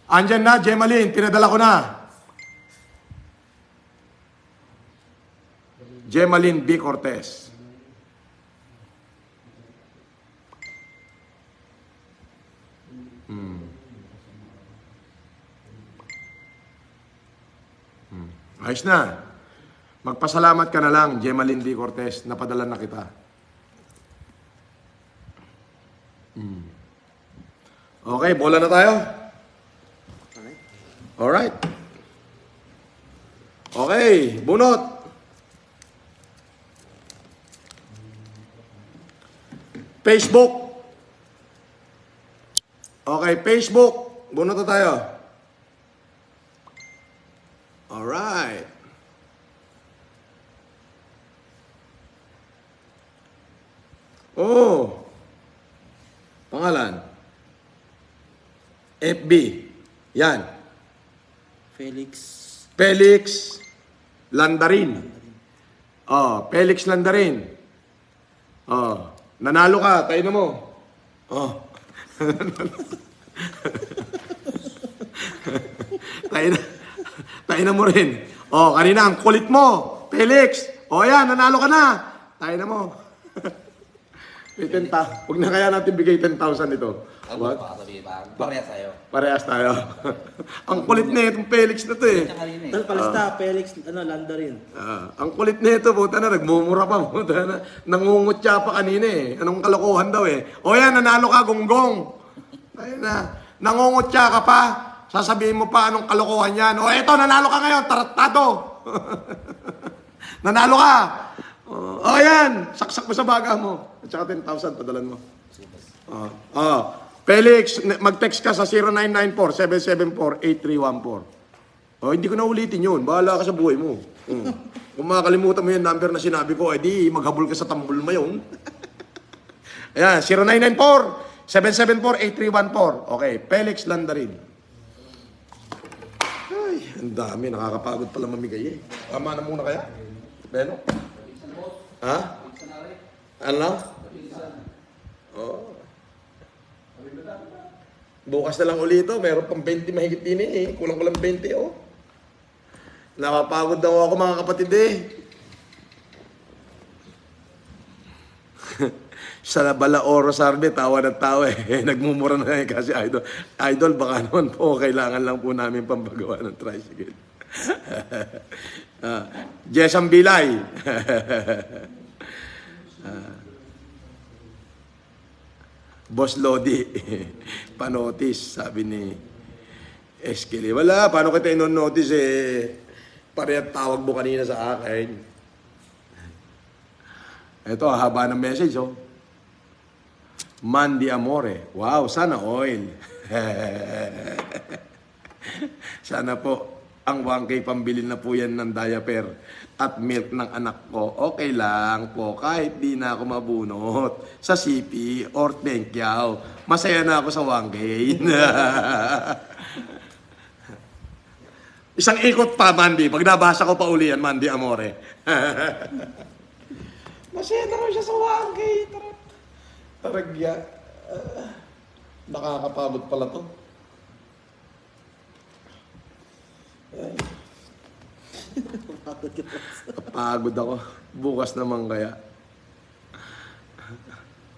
Andyan na, Gemaline. Pinadala ko na. Gemaline B. Cortez. Ayos na. Magpasalamat ka na lang, Gemaline B. Cortez. Napadala na kita. Okay, bola na tayo. Alright. Okay, bunot. Facebook. Okay, Facebook. Bunot na tayo. Alright. Oh. Pangalan. FB. Yan. Felix Landarin. Oh, Felix Landarin. Oh, nanalo ka, tayo na mo. Oh. tayo na mo rin. Oh, kanina ang kulit mo, Felix. Oh, yan, nanalo ka na. Tayo na mo. May 10,000. Huwag na kaya natin bigay 10,000 ito. What? Parehas tayo. Parehas tayo. Ang kulit na itong Felix na to eh. Palista, Felix, Landarin. Ang kulit na ito, puta na, nagmumura pa, puta na. Nangungutya pa kanina eh. Anong kalokohan daw eh. O yan, nanalo ka, gonggong. Ayun na. Nangungutya ka pa. Sasabihin mo pa anong kalokohan yan. O eto, nanalo ka ngayon, taratado. Nanalo ka. O yan, saksak mo sa baga mo. At saka 10,000, padalan mo. Felix, mag-text ka sa 0994-774-8314. Hindi ko na ulitin yun. Bahala ka sa buhay mo. Kung makakalimutan mo yung number na sinabi ko, di maghabol ka sa tambol mo yun. Ayan, 0994-774-8314. Okay, Felix Landarin. Ay, ang dami. Nakakapagod pala mamigay eh. Tama na muna kaya? Beno? Ha? Ano? Oh. Bukas na lang ulit ito. Meron pang 20 mahigit din eh. Kulang-kulang 20 oh. Nakapagod daw ako mga kapatid eh. Sa Balaoro Sarde, tawa na tawa eh. Nagmumura na eh kasi idol. Idol, baka naman po kailangan lang po namin pambagawa ng tricycle. Jesam Bilay. Boss Lodi, panotis, sabi ni Eskili. Wala, paano kita ino-notice eh, parehat tawag mo kanina sa akin. Ito, haba ng message, oh. Mandy Amore. Wow, sana oil. Sana po, ang 1K pambili na po yan ng diaper at milk ng anak ko. Okay lang po, kahit di na ako mabunot sa CP or Tengkiao. Masaya na ako sa 1K. Isang ikot pa, Mandy. Pag nabasa ko pa uli yan, Mandy Amore. Masaya na ako siya sa 1K. Taragya. Nakakapagod pala to. Pagod ako. Bukas naman kaya.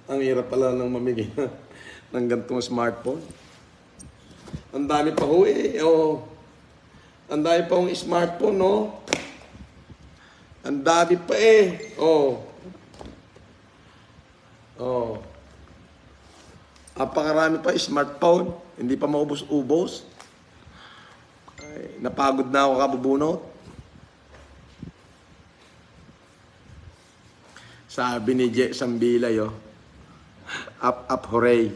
Ang hirap pala ng mamigay ng ganitong smartphone. Ang dami pa ho eh. Oh. Ang dami pa hong smartphone, no? Ang dami pa eh. Oh. Oh. Apakarami pa smartphone. Hindi pa maubos-ubos. napagod na ako kabubunot. Sabi ni Je Sambilay, oh. Up, hooray.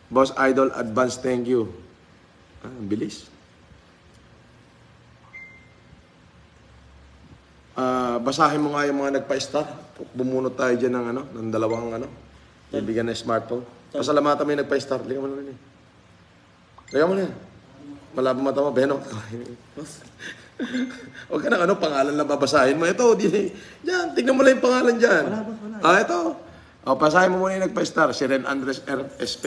Boss Idol, advance thank you. Ang bilis. Basahin mo nga yung mga nagpa-star. Bumunot tayo dyan ng dalawang bibigyan ng smartphone. Pasalamatan mo yung nagpa-star. Liga mo na rin eh. Liga mo na yan. Malabo mata mo, Benok. Huwag ka na pangalan lang babasahin mo. Ito, yan, tignan mo lang yung pangalan dyan. Wala. Ito. Basahin mo muna yung nagpa-star. Si Ren Andres RSP,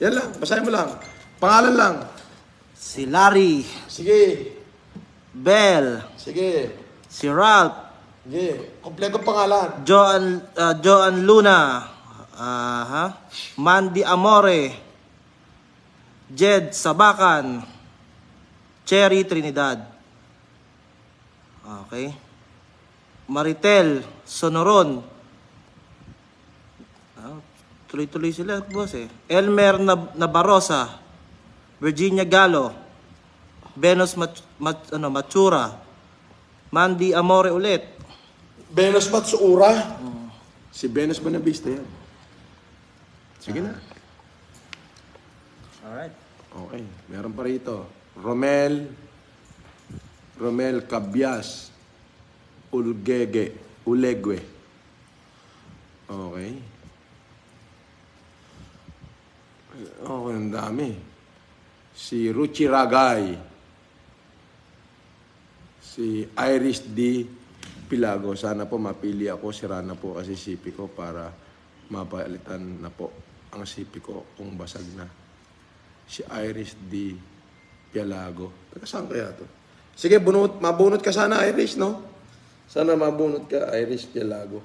Yan lang, basahin mo lang. Pangalan lang. Si Larry, Sige. Bell, Sige. si Ralph, Sige. Kompleto pangalan. Joan Luna, Mandy Amore, Jed Sabakan, Cherry Trinidad. Okay. Maritel Sonoron. Tuloy-tuloy sila, boss eh. Elmer Nabarosa, Virginia Gallo, Venus Matsura, Mandy Amore ulit. Venus Matsuura. Si Venus Manabista yan. Sige na. Alright. Okay. Meron pa rito. Romel Cabias. Ulegwe. Okay. Okay, ang dami. Si Ruchi Ragay. Si Iris D. Pilago. Sana po mapili ako. Sira na po kasi sipi ko para mapalitan na po ang sipi ko kung basag na. Si Iris D. Pilago. Taga saan kaya to? Sige, mabunot ka sana, Iris, no? Sana mabunot ka, Iris Pilago.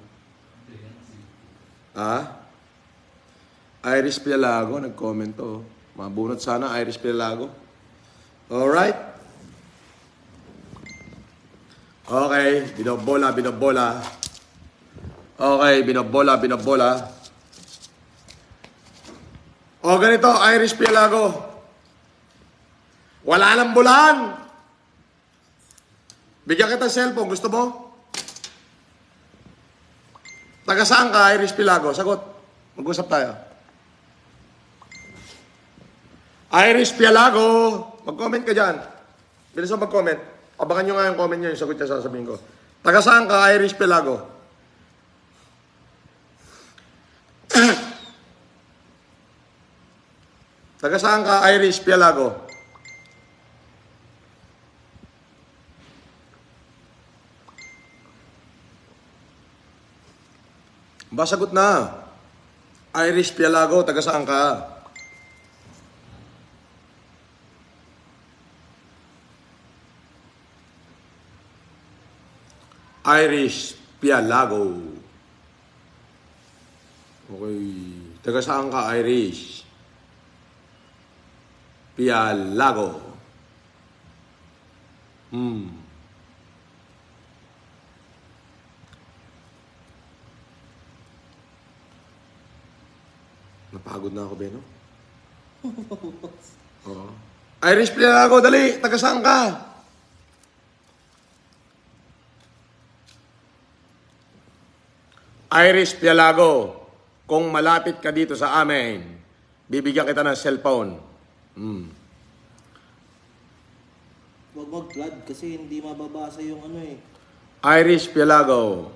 Iris Pilago, nag-comment to. Mabunot sana, Iris Pilago. Alright? Okay, binobola. Okay, binobola. O, ganito, Iris Pilago. Wala nang bulan. Bigyan kita ng cellphone, gusto mo? Taga saan ka, Iris Pilago? Sagot. Mag-usap tayo. Iris Pilago. Mag-comment ka dyan. Bilis mo mag-comment. Abangan nyo nga yung comment nyo, yung sagot niya sasabihin ko. Taga saan ka, Iris Pilago? Taga saan ka, Iris Pilago? Sagot na. Iris Pilago, taga saan ka? Iris Pilago. Okay. Taga saan ka, Iris? Pilago. Napagod na ako, Beno. Oo. Iris Pilago, dali. Taga saan ka? Iris Pilago, kung malapit ka dito sa amin, bibigyan kita ng cellphone. Wag Vlad kasi hindi mababasa yung Iris Pilago.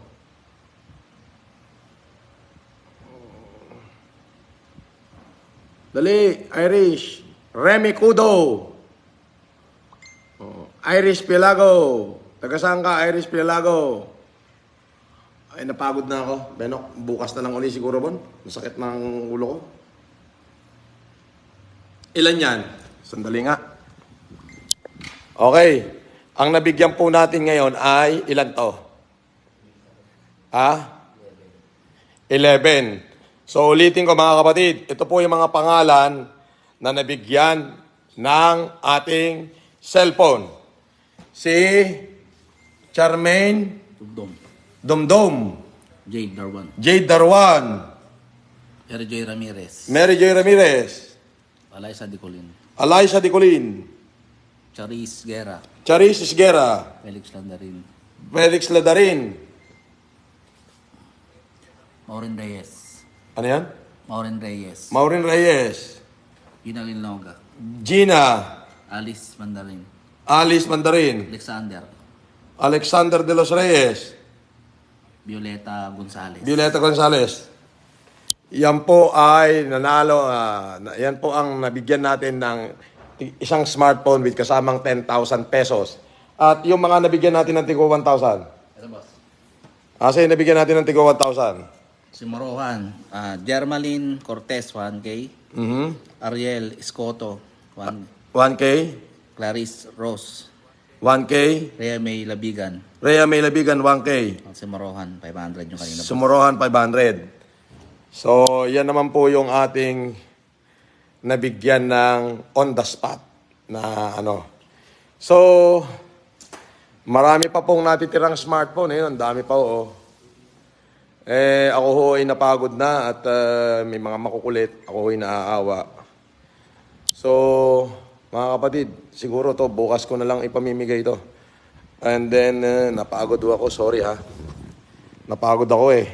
Dali, Irish. Remy Kudo. Iris Pilago. Taga saan ka, Iris Pilago? Ay, napagod na ako. Benok, bukas na lang uli siguro, Bon. Masakit ng ulo ko. Ilan yan? Sandali nga. Okay. Ang nabigyan po natin ngayon ay ilan to? 11. So ulitin ko mga kapatid, ito po yung mga pangalan na nabigyan ng ating cellphone. Si Charmaine Domdom. Jade Darwan. Mary Joy Ramirez. Mary Joy Ramirez. Alaysa Dicolin. Alaysa Dicolin. Charis Guerra, Charis Isguera, Felix Landarin, Felix Ladarin. Maureen Reyes, Ano yan? Maureen Reyes, Maureen Reyes, Gina Linoga, Gina, Alice Mandarin, Alice Mandarin, Alexander, Alexander de los Reyes, Violeta Gonzalez. Violeta Gonzalez. Yan po ay nanalo, yan po ang nabigyan natin ng isang smartphone with kasamang 10,000 pesos. At yung mga nabigyan natin ng tigo 1,000. Ito boss. Kasi nabigyan natin ng tigo 1,000. Si Morohan, Jermaline Cortez 1K, Ariel Escoto 1, 1K, Clarice Rose, 1K, Rhea May Labigan, Rhea May Labigan 1K, at si Morohan 500 yung kanina. Sumurohan 500. So, yan naman po yung ating nabigyan ng on the spot na ano. So, marami pa pong natitirang smartphone. Ang dami pa oh. Ako ho ay napagod na at may mga makukulit. Ako ho ay naaawa. So, mga kapatid, siguro to bukas ko na lang ipamimigay ito. And then, napagod ho ako. Sorry ha. Napagod ako eh.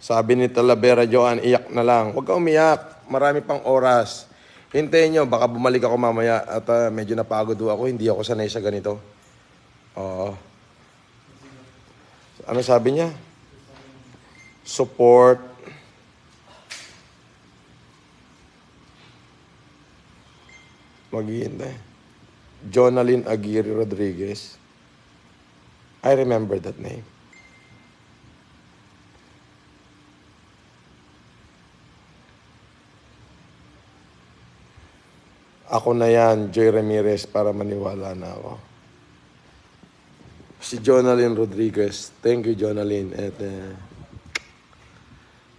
Sabi ni Talavera Joan, iyak na lang. Huwag ka umiyak. Marami pang oras. Hintayin nyo, baka bumalik ako mamaya at medyo napagod ho ako. Hindi ako sanay sa ganito. Oo. Ano sabi niya? Support. Maghihintay. Jonaline Aguirre Rodriguez. I remember that name. Ako na yan, Joy Ramirez, para maniwala na ako. Si Jonaline Rodriguez. Thank you, Jonaline. At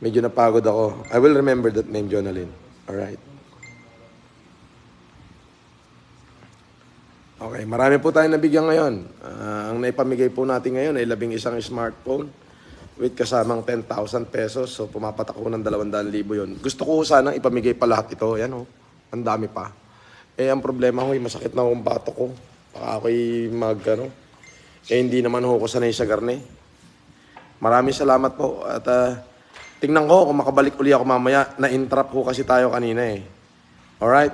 medyo napagod ako. I will remember that name, Jonaline. Alright. Okay, marami po tayong nabigyan ngayon. Ang naipamigay po natin ngayon ay 11 smartphone with kasamang 10,000 pesos. So, pumapatak ko ng 200,000 yun. Gusto ko sanang ipamigay pa lahat ito. Yan oh. Ang dami pa. Ang problema ko, masakit na akong bato ko. Baka ako'y hindi naman ako sanay sa garne. Maraming salamat po. At tingnan ko kung makabalik uli ako mamaya. Na-entrap ko kasi tayo kanina eh. Alright?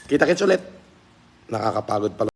Kita-kits ulit. Nakakapagod pala.